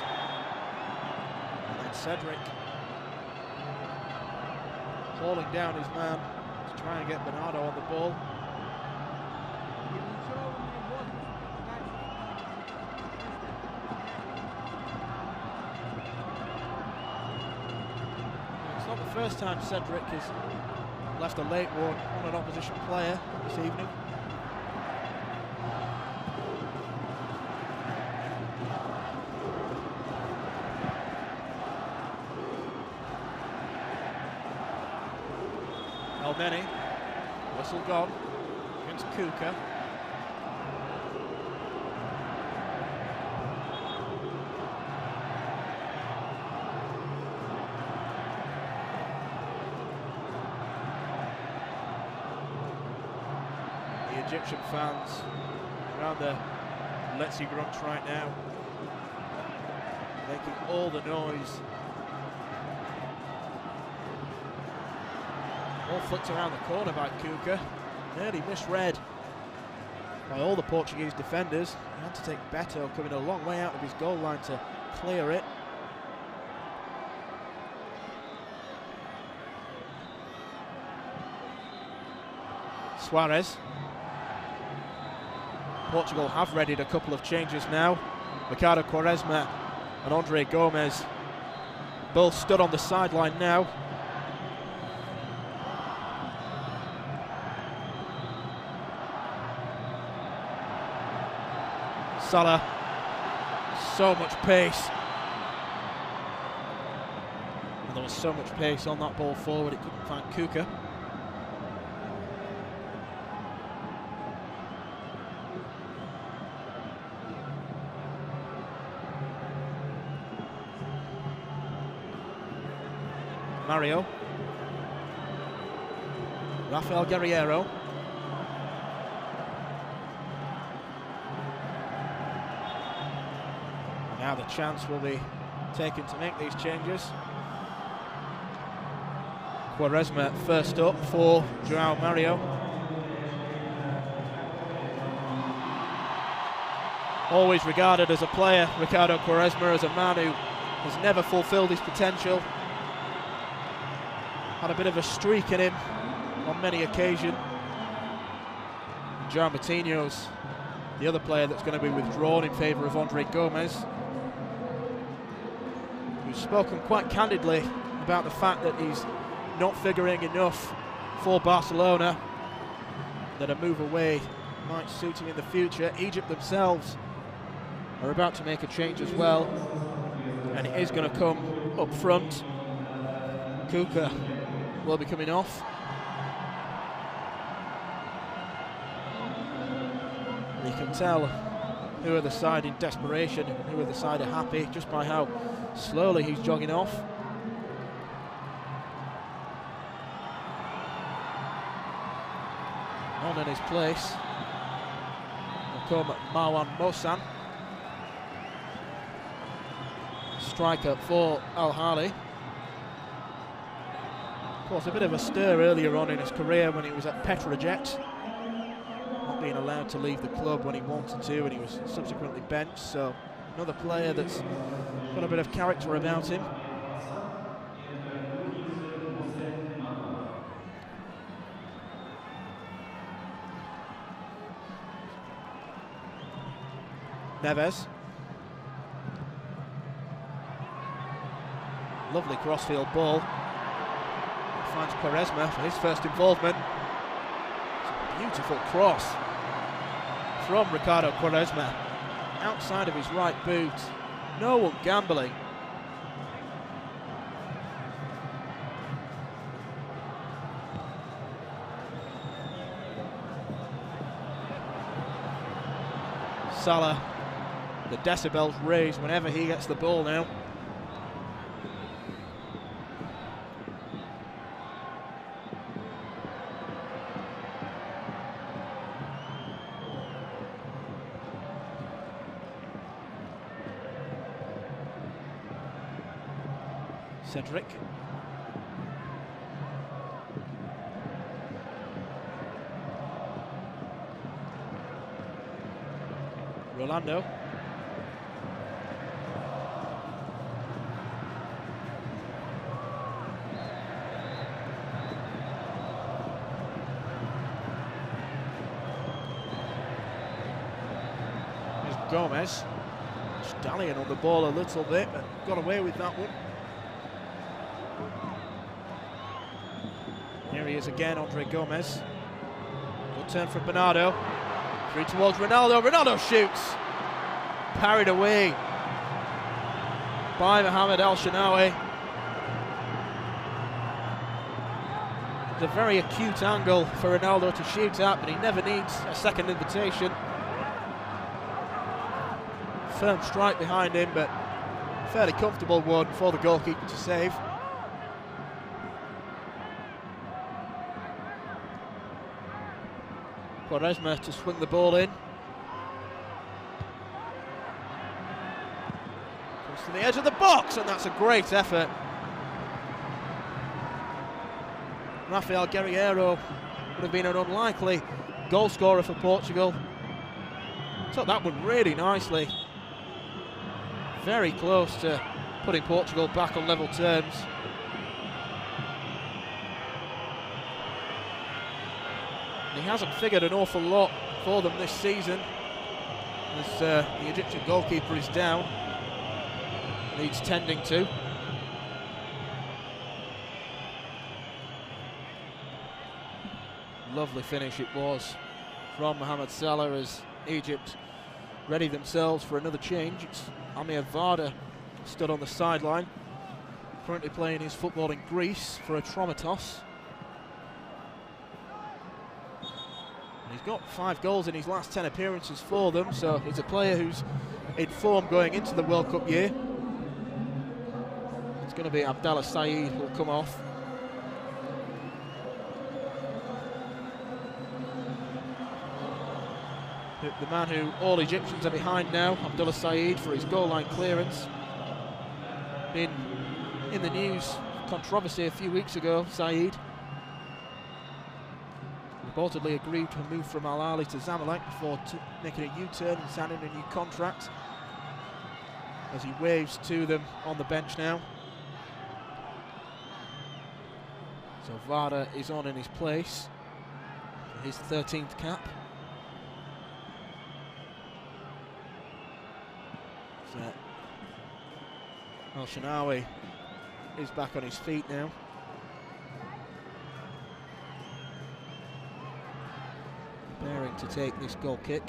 Speaker 2: And then Cedric hauling down his man to try and get Bernardo on the ball. First time Cedric has left a late one on an opposition player this evening. El Neni, whistle gone against Kuka. Egyptian fans around the Letzi Grunts right now, making all the noise. Ball flicked around the corner by Cuca. Nearly misread by all the Portuguese defenders. He had to take Beto, coming a long way out of his goal line to clear it. Suarez. Portugal have readied a couple of changes now. Ricardo Quaresma and Andre Gomez both stood on the sideline now. Salah, so much pace. And there was so much pace on that ball forward, it couldn't find Cuca. Mario. Rafael Guerreiro. Now the chance will be taken to make these changes. Quaresma first up for João Mario. Always regarded as a player, Ricardo Quaresma, as a man who has never fulfilled his potential. Had a bit of a streak in him on many occasions. João Moutinho's the other player that's going to be withdrawn in favour of Andre Gomez, who's spoken quite candidly about the fact that he's not figuring enough for Barcelona, that a move away might suit him in the future. Egypt themselves are about to make a change as well, and it is going to come up front. Cuca will be coming off. You can tell who are the side in desperation and who are the side are happy just by how slowly he's jogging off. On in his place will come Marwan Mosan, striker for Al Ahly. Of course, a bit of a stir earlier on in his career when he was at Petrojet, not being allowed to leave the club when he wanted to, and he was subsequently benched. So another player that's got a bit of character about him. Neves. Lovely crossfield ball. Finds Quaresma for his first involvement. It's a beautiful cross from Ricardo Quaresma, outside of his right boot. No one gambling. Salah, the decibels raise whenever he gets the ball now. Cedric. Rolando. There's Gomez. Stallion on the ball a little bit, but got away with that one. Here he is again, Andre Gomez. Good turn from Bernardo. Three towards Ronaldo. Ronaldo shoots. Parried away by Mohamed El Shenawi. It's a very acute angle for Ronaldo to shoot at, but he never needs a second invitation. Firm strike behind him, but fairly comfortable one for the goalkeeper to save. Quaresma to swing the ball in. Comes to the edge of the box, and that's a great effort. Rafael Guerreiro would have been an unlikely goal scorer for Portugal. Took that one really nicely. Very close to putting Portugal back on level terms. And he hasn't figured an awful lot for them this season, as the Egyptian goalkeeper is down. Needs tending to. Lovely finish it was from Mohamed Salah as Egypt ready themselves for another change. It's Amir Varda stood on the sideline, currently playing his football in Greece for Atromitos. And he's got 5 goals in his last 10 appearances for them, so he's a player who's in form going into the World Cup year. It's going to be Abdallah Saeed who'll come off. The man who all Egyptians are behind now, Abdullah Saeed, for his goal line clearance. Been in the news, controversy a few weeks ago, Saeed. Reportedly agreed to move from Al Ahly to Zamalek before making a U-turn and signing a new contract, as he waves to them on the bench now. So Varda is on in his place for his 13th cap. Al Shanawi is back on his feet now. Preparing to take this goal kick.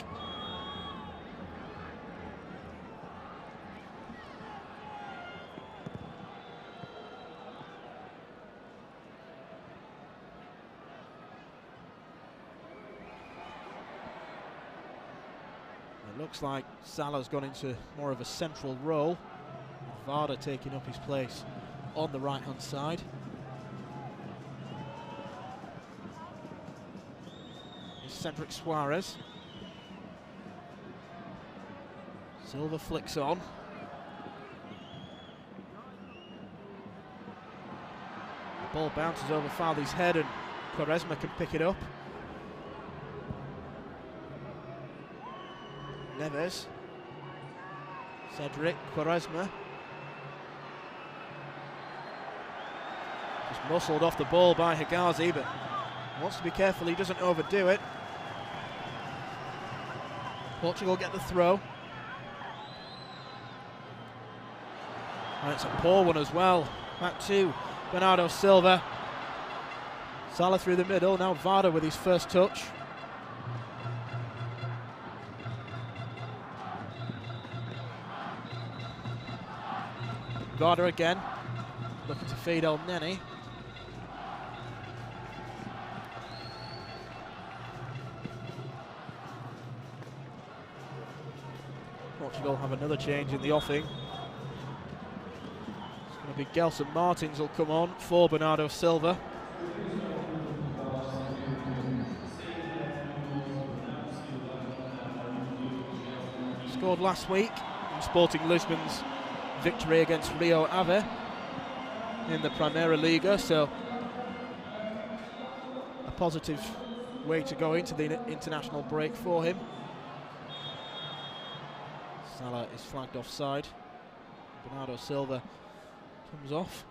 Speaker 2: It looks like Salah's gone into more of a central role. Varda taking up his place on the right-hand side. It's Cedric Suarez. Silva flicks on. The ball bounces over Fadi's head and Quaresma can pick it up. Neves. Cedric, Quaresma. Just muscled off the ball by Higazi, but wants to be careful he doesn't overdo it. Portugal get the throw. And it's a poor one as well. Back to Bernardo Silva. Salah through the middle, now Varda with his first touch. Varda again, looking to feed El Neni. Portugal have another change in the offing. It's going to be Gelson Martins will come on for Bernardo Silva. Scored last week in Sporting Lisbon's victory against Rio Ave in the Primeira Liga, so a positive way to go into the international break for him. Salah is flagged offside. Bernardo Silva comes off.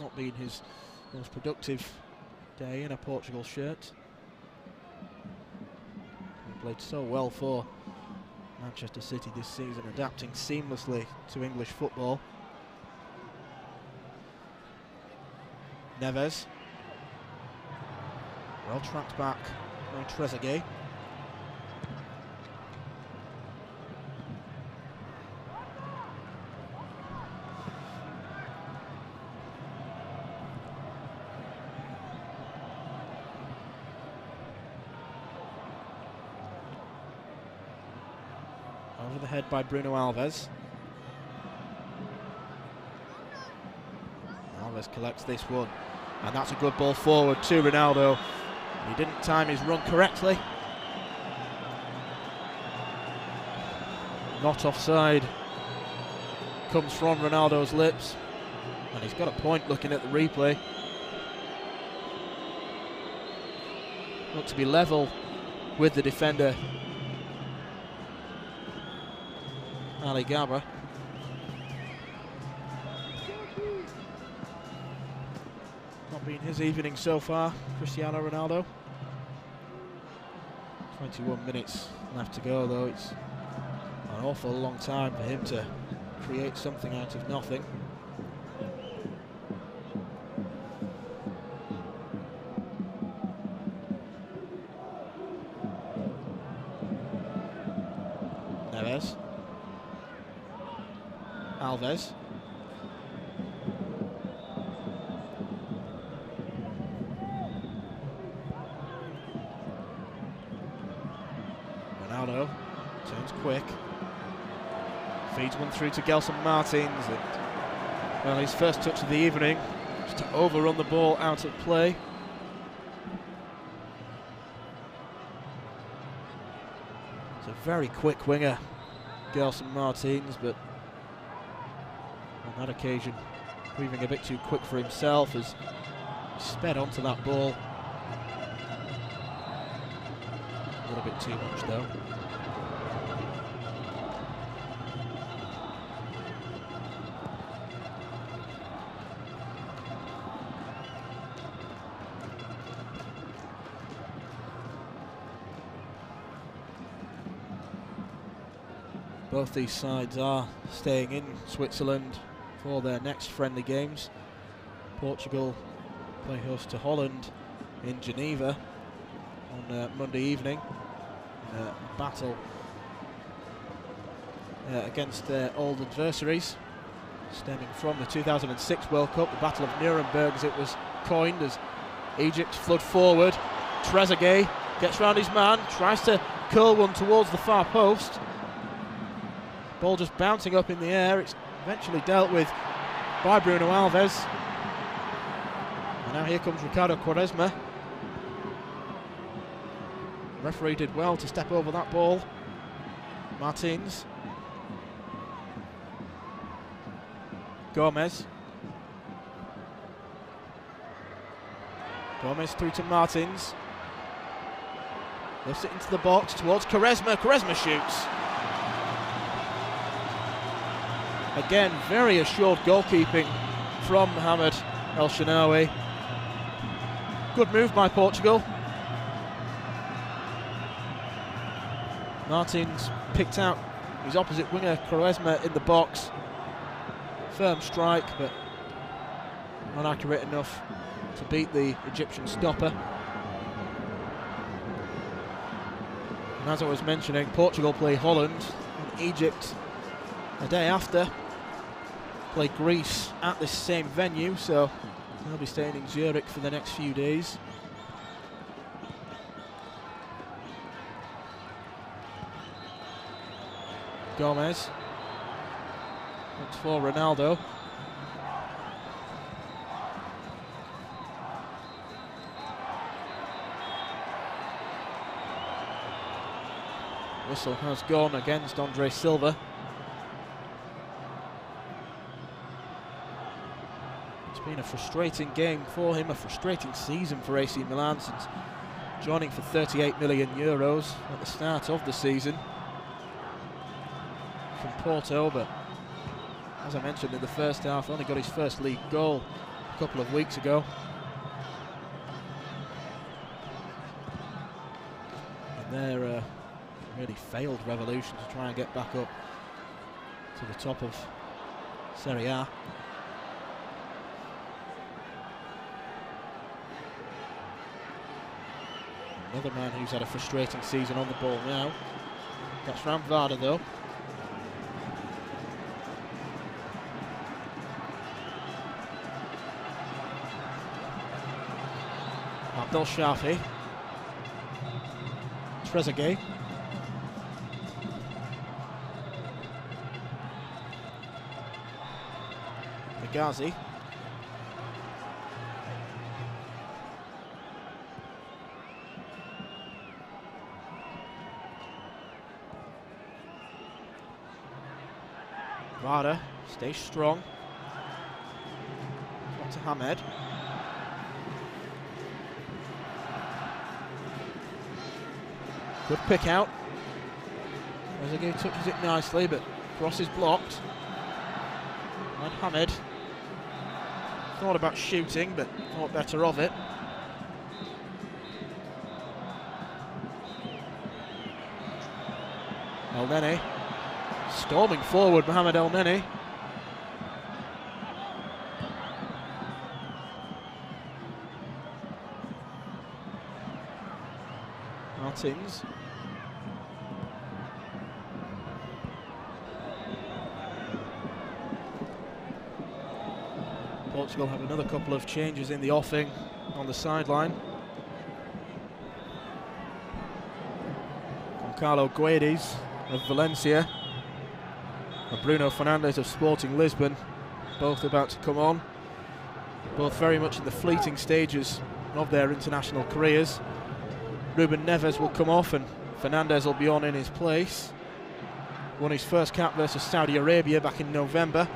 Speaker 2: Not been his most productive day in a Portugal shirt. He played so well for Manchester City this season, adapting seamlessly to English football. Neves. Well tracked back by Trezeguet. Over the head by Bruno Alves. Alves collects this one, and that's a good ball forward to Ronaldo. He didn't time his run correctly. Not offside comes from Ronaldo's lips, and he's got a point looking at the replay. looked to be level with the defender, Ali Gabra. Not been his evening so far, Cristiano Ronaldo. 21 minutes left to go though. It's an awful long time for him to create something out of nothing. Neves. Alves. Ronaldo turns quick. Feeds one through to Gelson Martins. And, well, his first touch of the evening, just to overrun the ball out of play. It's a very quick winger, Gelson Martins, but on that occasion proving a bit too quick for himself as he sped onto that ball. A little bit too much though. Both these sides are staying in Switzerland for their next friendly games. Portugal play host to Holland in Geneva on Monday evening. A battle against their old adversaries, stemming from the 2006 World Cup, the Battle of Nuremberg as it was coined, as Egypt flood forward. Trezeguet gets round his man, tries to curl one towards the far post. Ball just bouncing up in the air. It's eventually dealt with by Bruno Alves. And now here comes Ricardo Quaresma. Referee did well to step over that ball. Martins. Gomez. Gomez through to Martins. Lifts it into the box towards Quaresma. Quaresma shoots. Again, very assured goalkeeping from Mohamed El Shenawi. Good move by Portugal. Martins picked out his opposite winger, Quaresma, in the box. Firm strike, but not accurate enough to beat the Egyptian stopper. And as I was mentioning, Portugal play Holland and Egypt a day after. Play Greece at this same venue, so they'll be staying in Zurich for the next few days. Gomez looks for Ronaldo. Whistle has gone against Andre Silva. Been a frustrating game for him, a frustrating season for AC Milan since joining for 38 million euros at the start of the season from Porto, but as I mentioned in the first half, only got his first league goal a couple of weeks ago. And their really failed revolution to try and get back up to the top of Serie A. Another man who's had a frustrating season on the ball now. That's Ramvada though. Abdel Shafi. Trezeguet. Nagazi. Vada stays strong. On to Hamed. Good pick out. Trezeguet touches it nicely, but cross is blocked. And Hamid thought about shooting, but thought better of it. El Neni storming forward, Mohamed El Neni. Martins. Portugal have another couple of changes in the offing on the sideline. Carlo Guedes of Valencia and Bruno Fernandes of Sporting Lisbon, both about to come on, both very much in the fleeting stages of their international careers. Ruben Neves will come off and Fernandes will be on in his place. Won his first cap versus Saudi Arabia back in November,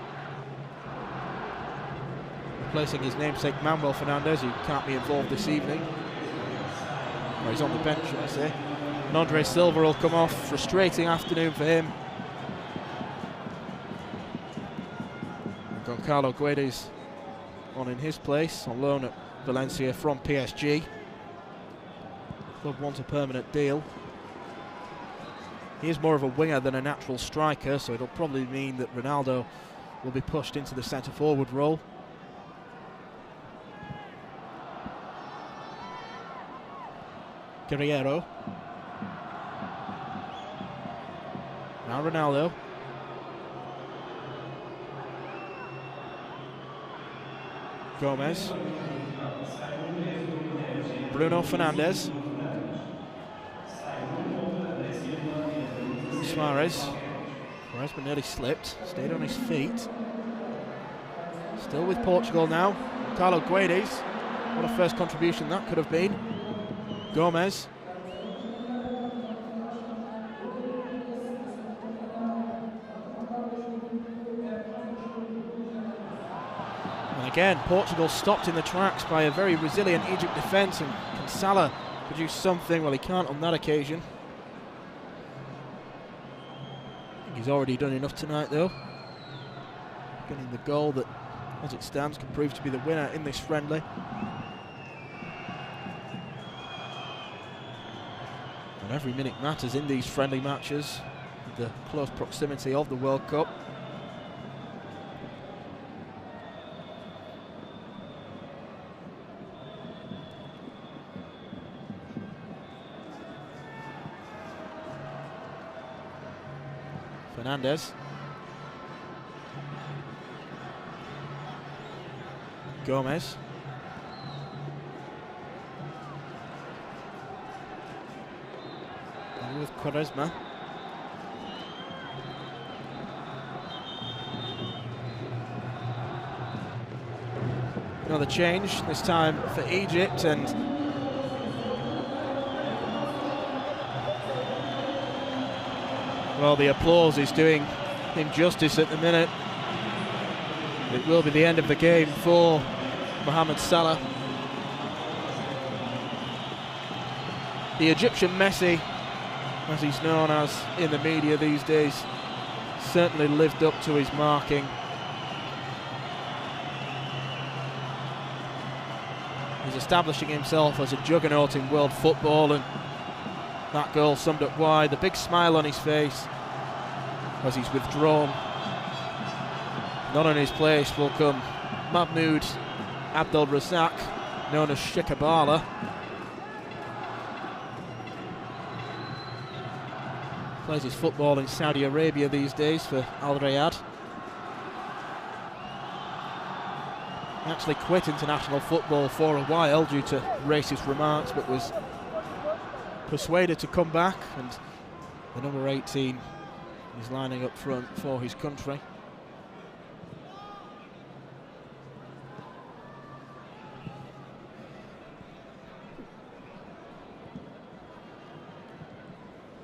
Speaker 2: replacing his namesake Manuel Fernandes, who can't be involved this evening. Well, he's on the bench, should I say. And Andre Silva will come off. Frustrating afternoon for him. Goncalo Guedes on in his place, on loan at Valencia from PSG. Club wants a permanent deal. He is more of a winger than a natural striker, so it'll probably mean that Ronaldo will be pushed into the centre-forward role. Guerreiro. Now Ronaldo. Gomez. Bruno Fernandes. Suarez. Suarez but nearly slipped. Stayed on his feet. Still with Portugal now. Carlo Guedes. What a first contribution that could have been. Gomez. Again, Portugal stopped in the tracks by a very resilient Egypt defence, and can Salah produce something? Well, he can't on that occasion. I think he's already done enough tonight, though. Getting the goal that, as it stands, can prove to be the winner in this friendly. And every minute matters in these friendly matches, with the close proximity of the World Cup. Fernandes. Gomez. And with Quaresma. Another change, this time for Egypt, and well, the applause is doing him justice at the minute. It will be the end of the game for Mohamed Salah. The Egyptian Messi, as he's known as in the media these days, certainly lived up to his marking. He's establishing himself as a juggernaut in world football, and that goal summed up why. The big smile on his face as he's withdrawn. Not in his place will come Mahmoud Abdel Razak, known as Shikabala. Plays his football in Saudi Arabia these days for Al Riyadh. He actually quit international football for a while due to racist remarks, but was persuaded to come back, and the number 18 is lining up front for his country.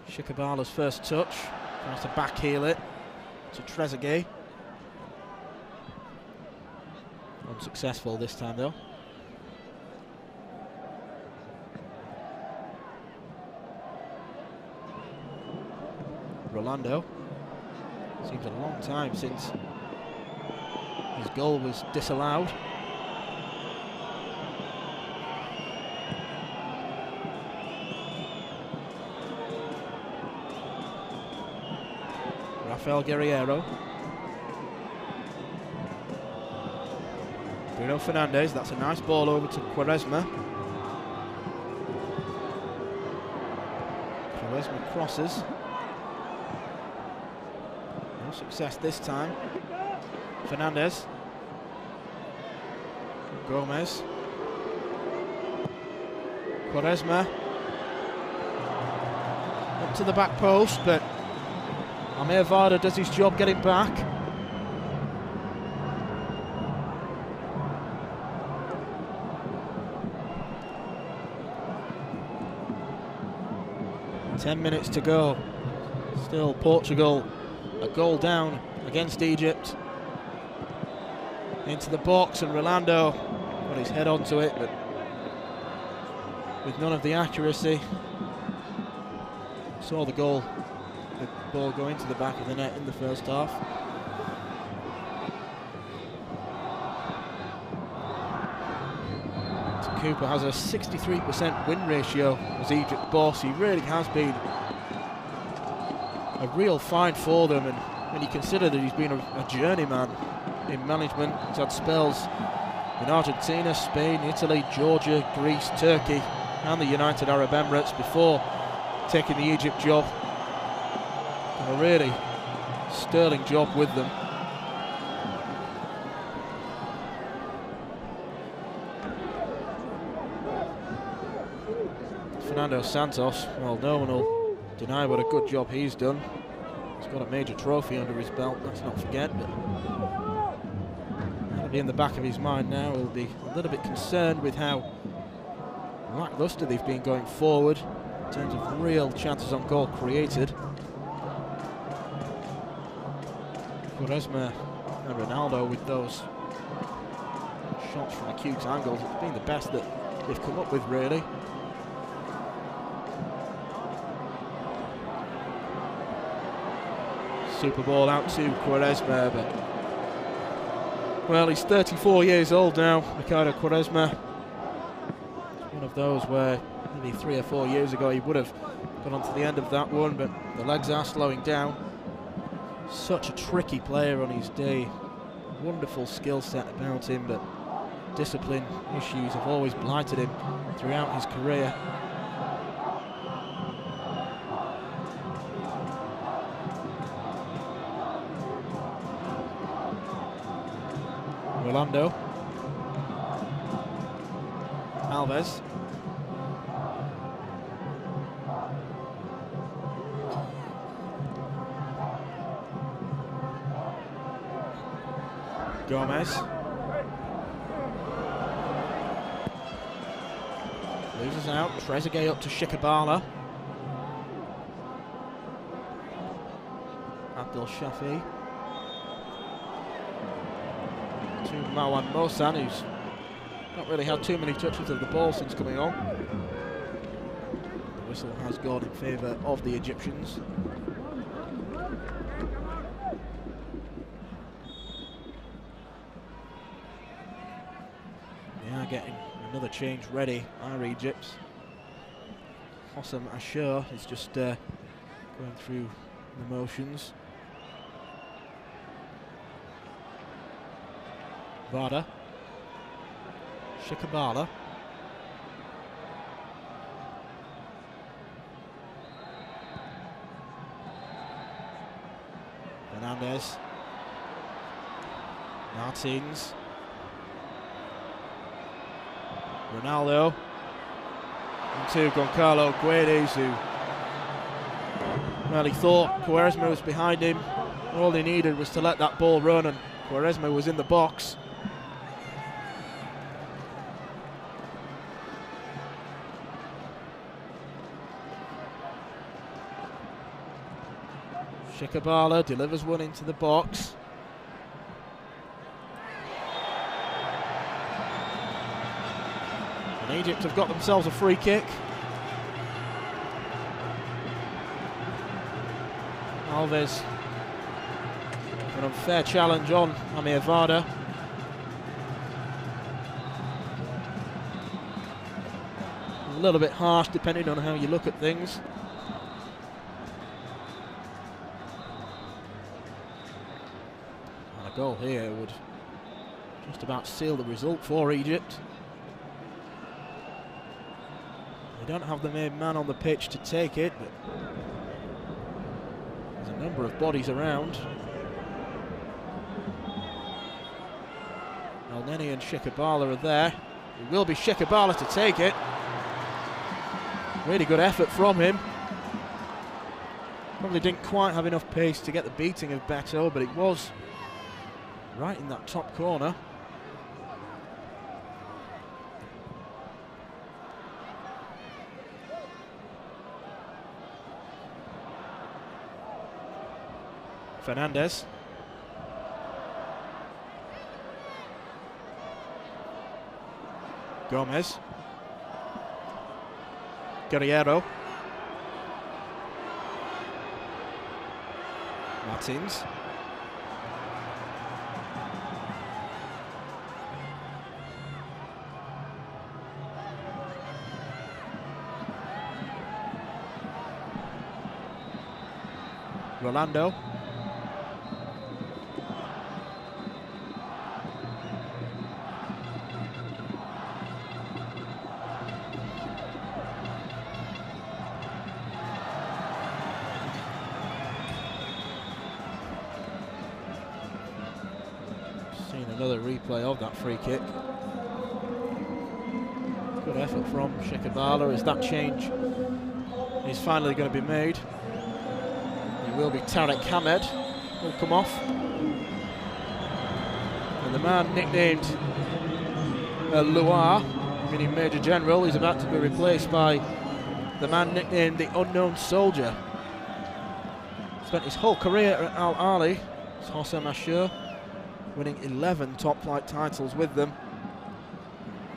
Speaker 2: Shikabala's first touch, tries to backheel it to Trezeguet. Unsuccessful this time though. Rolando. Seems a long time since his goal was disallowed. Rafael Guerreiro. Bruno Fernandes, that's a nice ball over to Quaresma. Quaresma crosses. No success this time. Fernandes. Gomez. Quaresma. Up to the back post, but Amir Varda does his job getting back. Ten minutes to go. Still Portugal a goal down against Egypt. Into the box, and Rolando got his head onto it, but with none of the accuracy. Saw the ball go into the back of the net in the first half. Cooper has a 63% win ratio as Egypt boss. He really has been a real find for them, and when you consider that he's been a journeyman in management, he's had spells in Argentina, Spain, Italy, Georgia, Greece, Turkey and the United Arab Emirates before taking the Egypt job. Done a really sterling job with them. Fernando Santos, well, no one will deny what a good job he's done. He's got a major trophy under his belt, let's not forget, but that'll be in the back of his mind now. He'll be a little bit concerned with how lacklustre they've been going forward in terms of real chances on goal created. Quaresma and Ronaldo with those shots from acute angles, it's been the best that they've come up with, really. Super ball out to Quaresma, but well, he's 34 years old now, Ricardo Quaresma. One of those where maybe 3 or 4 years ago he would have got on to the end of that one, but the legs are slowing down. Such a tricky player on his day, wonderful skill set about him, but discipline issues have always blighted him throughout his career. Rolando. Alves. Gomez. Loses out. Trezeguet up to Shikabala. Abdel Shafi. To Marwan Mohsen, who's not really had too many touches of the ball since coming on. The whistle has gone in favour of the Egyptians. They are getting another change ready, are Egypt. Hossam Ashur is just going through the motions. Varda. Shikabala. Fernandes. Martins. Ronaldo. Into Goncalo Guedes, who, well, he thought Quaresma was behind him. All he needed was to let that ball run, and Quaresma was in the box. Shikabala delivers one into the box. And Egypt have got themselves a free kick. Alves, an unfair challenge on Amir Varda. A little bit harsh depending on how you look at things. And a goal here would just about seal the result for Egypt. They don't have the main man on the pitch to take it, but there's a number of bodies around. El Neni and Shikabala are there. It will be Shikabala to take it. Really good effort from him. Probably didn't quite have enough pace to get the beating of Beto, but it was right in that top corner. Fernandez. Gomez. Guerriero. Martins. Rolando. Another replay of that free kick. Good effort from Shikabala as that change is finally going to be made. It will be Tarek Hamed who will come off. And the man nicknamed Loire, meaning Major General, is about to be replaced by the man nicknamed the Unknown Soldier. Spent his whole career at Al Ahly, it's Jose Machur, winning 11 top-flight titles with them.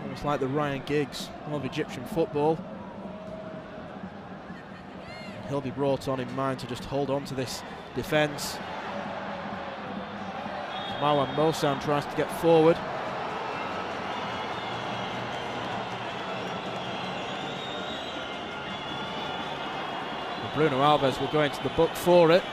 Speaker 2: Almost like the Ryan Giggs of Egyptian football. He'll be brought on in mind to just hold on to this defence. Marwan Mosan tries to get forward. And Bruno Alves will go into the book for it.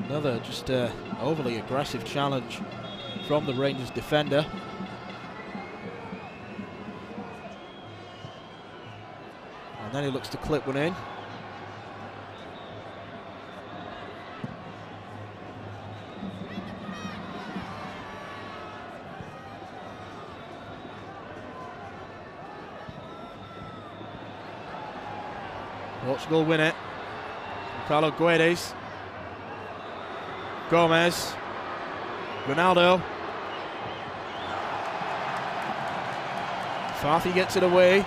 Speaker 2: Another just overly aggressive challenge from the Rangers defender. And then he looks to clip one in. Portugal win it. Carlo Guedes. Gomez, Ronaldo, Farfi gets it away.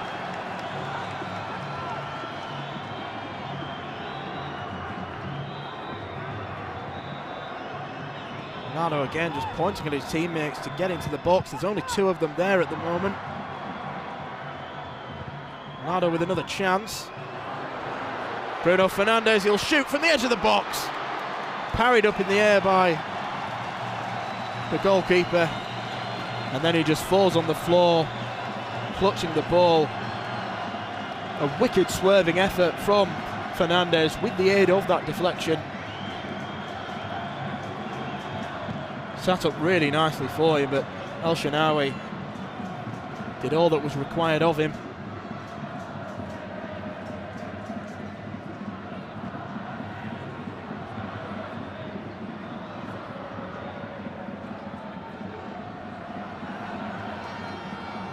Speaker 2: Ronaldo again just pointing at his teammates to get into the box. There's only two of them there at the moment. Ronaldo with another chance. Bruno Fernandes, he'll shoot from the edge of the box. Parried up in the air by the goalkeeper, and then he just falls on the floor, clutching the ball. A wicked swerving effort from Fernandes with the aid of that deflection. Sat up really nicely for him, but El Shenawi did all that was required of him.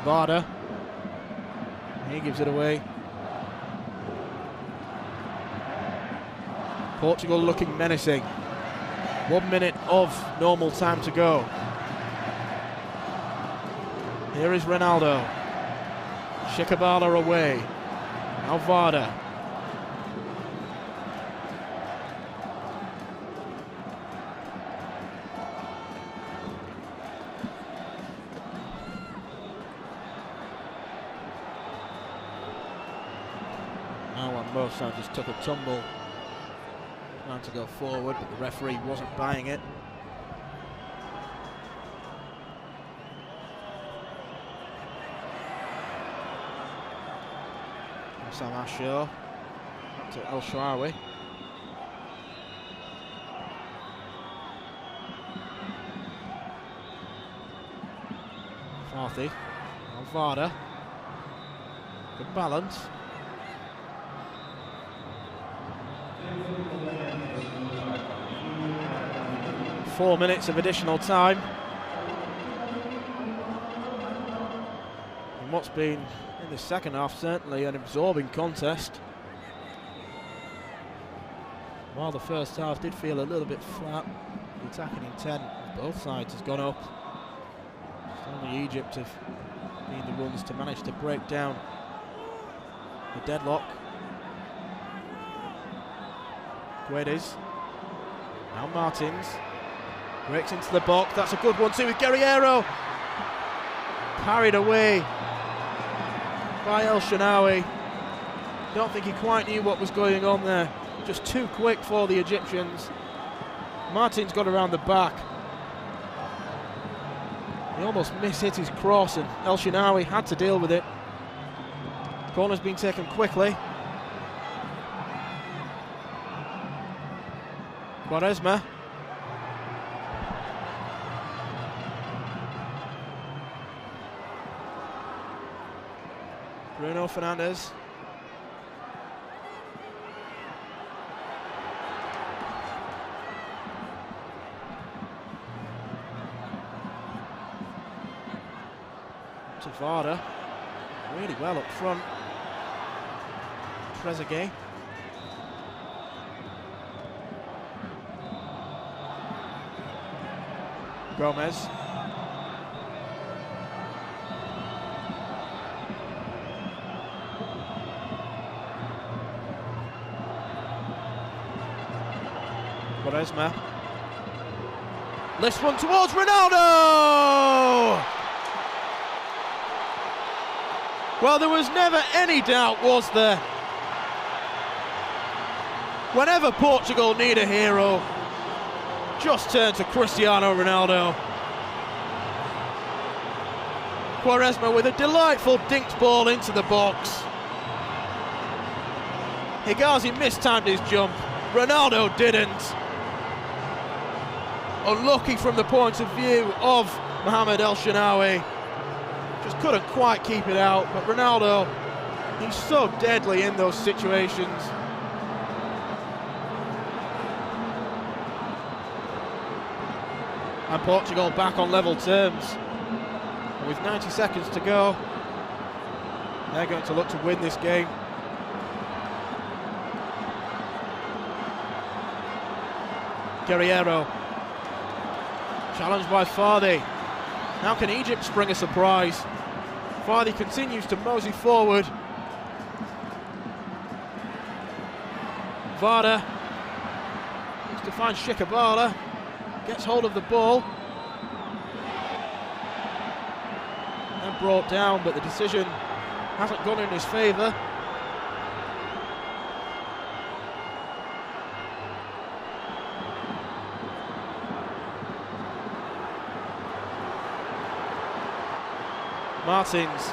Speaker 2: Varda, he gives it away. Portugal looking menacing. 1 minute of normal time to go. Here is Ronaldo. Shikabala away. Now Varda. Mosan just took a tumble, trying to go forward, but the referee wasn't buying it. Sam Asho to El Shaarawy. Farthy, Alvada, good balance. Four minutes of additional time. And what's been, in the second half, certainly an absorbing contest. While the first half did feel a little bit flat, the attacking intent of both sides has gone up. Only Egypt have been the ones to manage to break down the deadlock. Guedes, now Martins, breaks into the box, that's a good one too with Guerriero. Carried away by El Shaarawy. Don't think he quite knew what was going on there. Just too quick for the Egyptians. Martins got around the back. He almost mishit his cross and El Shaarawy had to deal with it. Corner's been taken quickly. Quaresma. Bruno Fernandes. Varda, really well up front. Trezeguet. Gomez. Quaresma. Lifts one towards Ronaldo! Well, there was never any doubt, was there? Whenever Portugal need a hero, just turn to Cristiano Ronaldo. Quaresma with a delightful dinked ball into the box. Higazi mistimed his jump, Ronaldo didn't. Unlucky from the point of view of Mohamed El Shaarawy. Just couldn't quite keep it out, but Ronaldo, he's so deadly in those situations. And Portugal back on level terms. And with 90 seconds to go, they're going to look to win this game. Guerriero, challenged by Fardy. Now can Egypt spring a surprise? Fardy continues to mosey forward. Varda looks to find Shikabala, gets hold of the ball. And brought down, but the decision hasn't gone in his favour. Martins.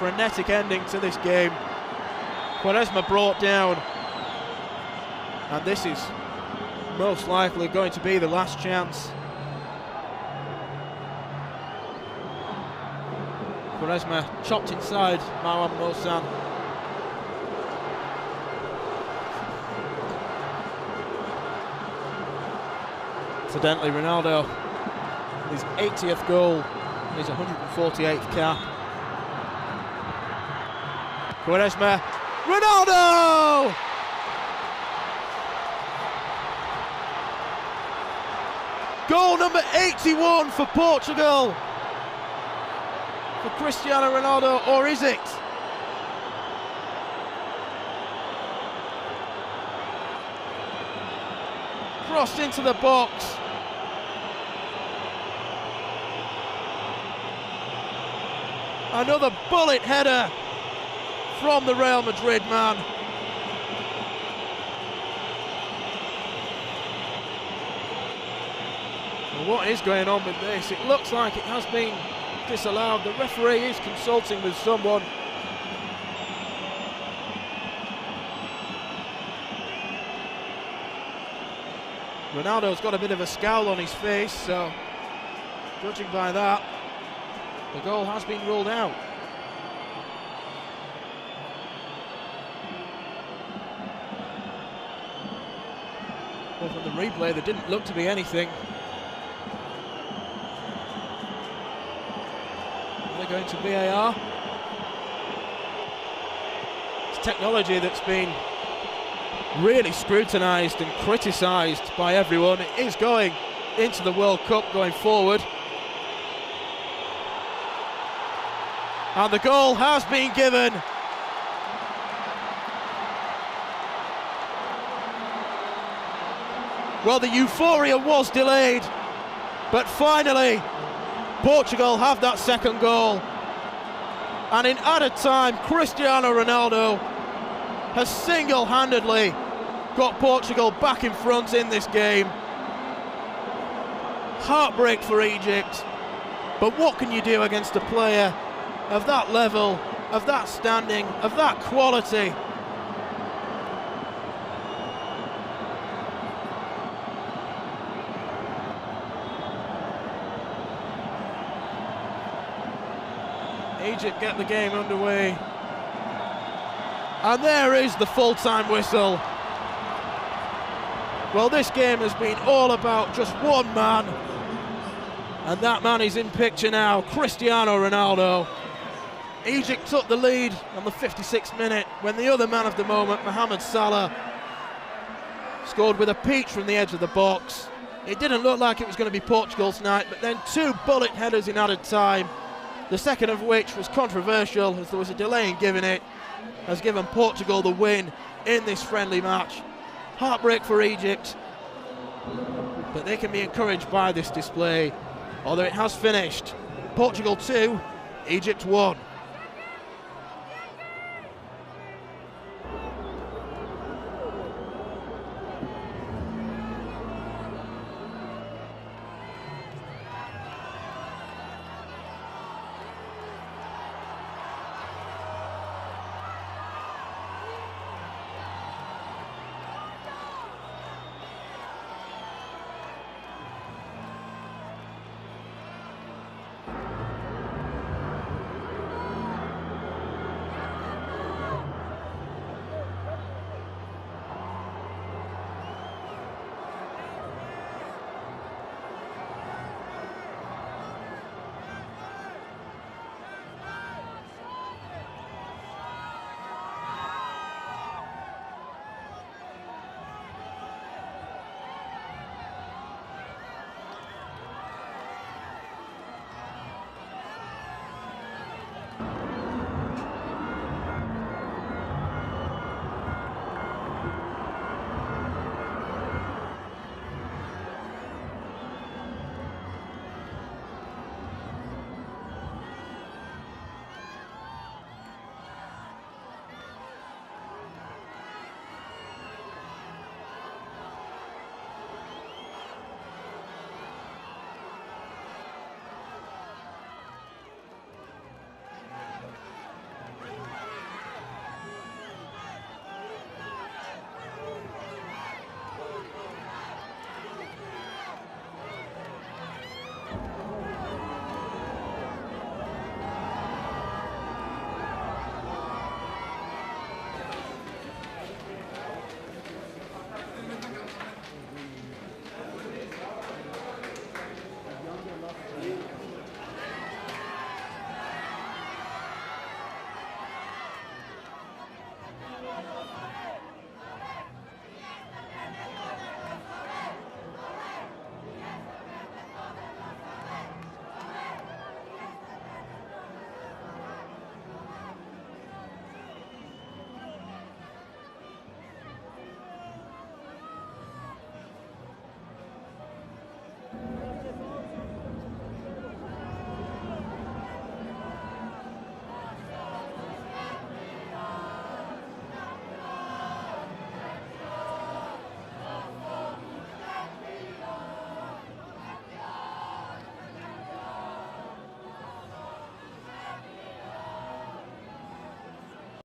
Speaker 2: Frenetic ending to this game. Quaresma brought down. And this is most likely going to be the last chance. Quaresma chopped inside Marwan Mosan. Incidentally, Ronaldo, his 80th goal, his 148th cap. Quaresma, Ronaldo! Goal number 81 for Portugal. For Cristiano Ronaldo, or is it? Crossed into the box. Another bullet header from the Real Madrid man. Well, what is going on with this? It looks like it has been disallowed. The referee is consulting with someone. Ronaldo's got a bit of a scowl on his face, so judging by that, the goal has been ruled out. Well, from the replay, there didn't look to be anything. They're going to VAR. It's technology that's been really scrutinised and criticised by everyone. It is going into the World Cup going forward. And the goal has been given. Well, the euphoria was delayed, but finally Portugal have that second goal. And in added time, Cristiano Ronaldo has single-handedly got Portugal back in front in this game. Heartbreak for Egypt, but what can you do against a player of that level, of that standing, of that quality? Egypt get the game underway. And there is the full-time whistle. Well, this game has been all about just one man, and that man is in picture now, Cristiano Ronaldo. Egypt took the lead on the 56th minute when the other man of the moment, Mohamed Salah, scored with a peach from the edge of the box. It didn't look like it was going to be Portugal's night, but then two bullet headers in added time, the second of which was controversial as there was a delay in giving it, has given Portugal the win in this friendly match. Heartbreak for Egypt, but they can be encouraged by this display, although it has finished. Portugal 2, Egypt 1.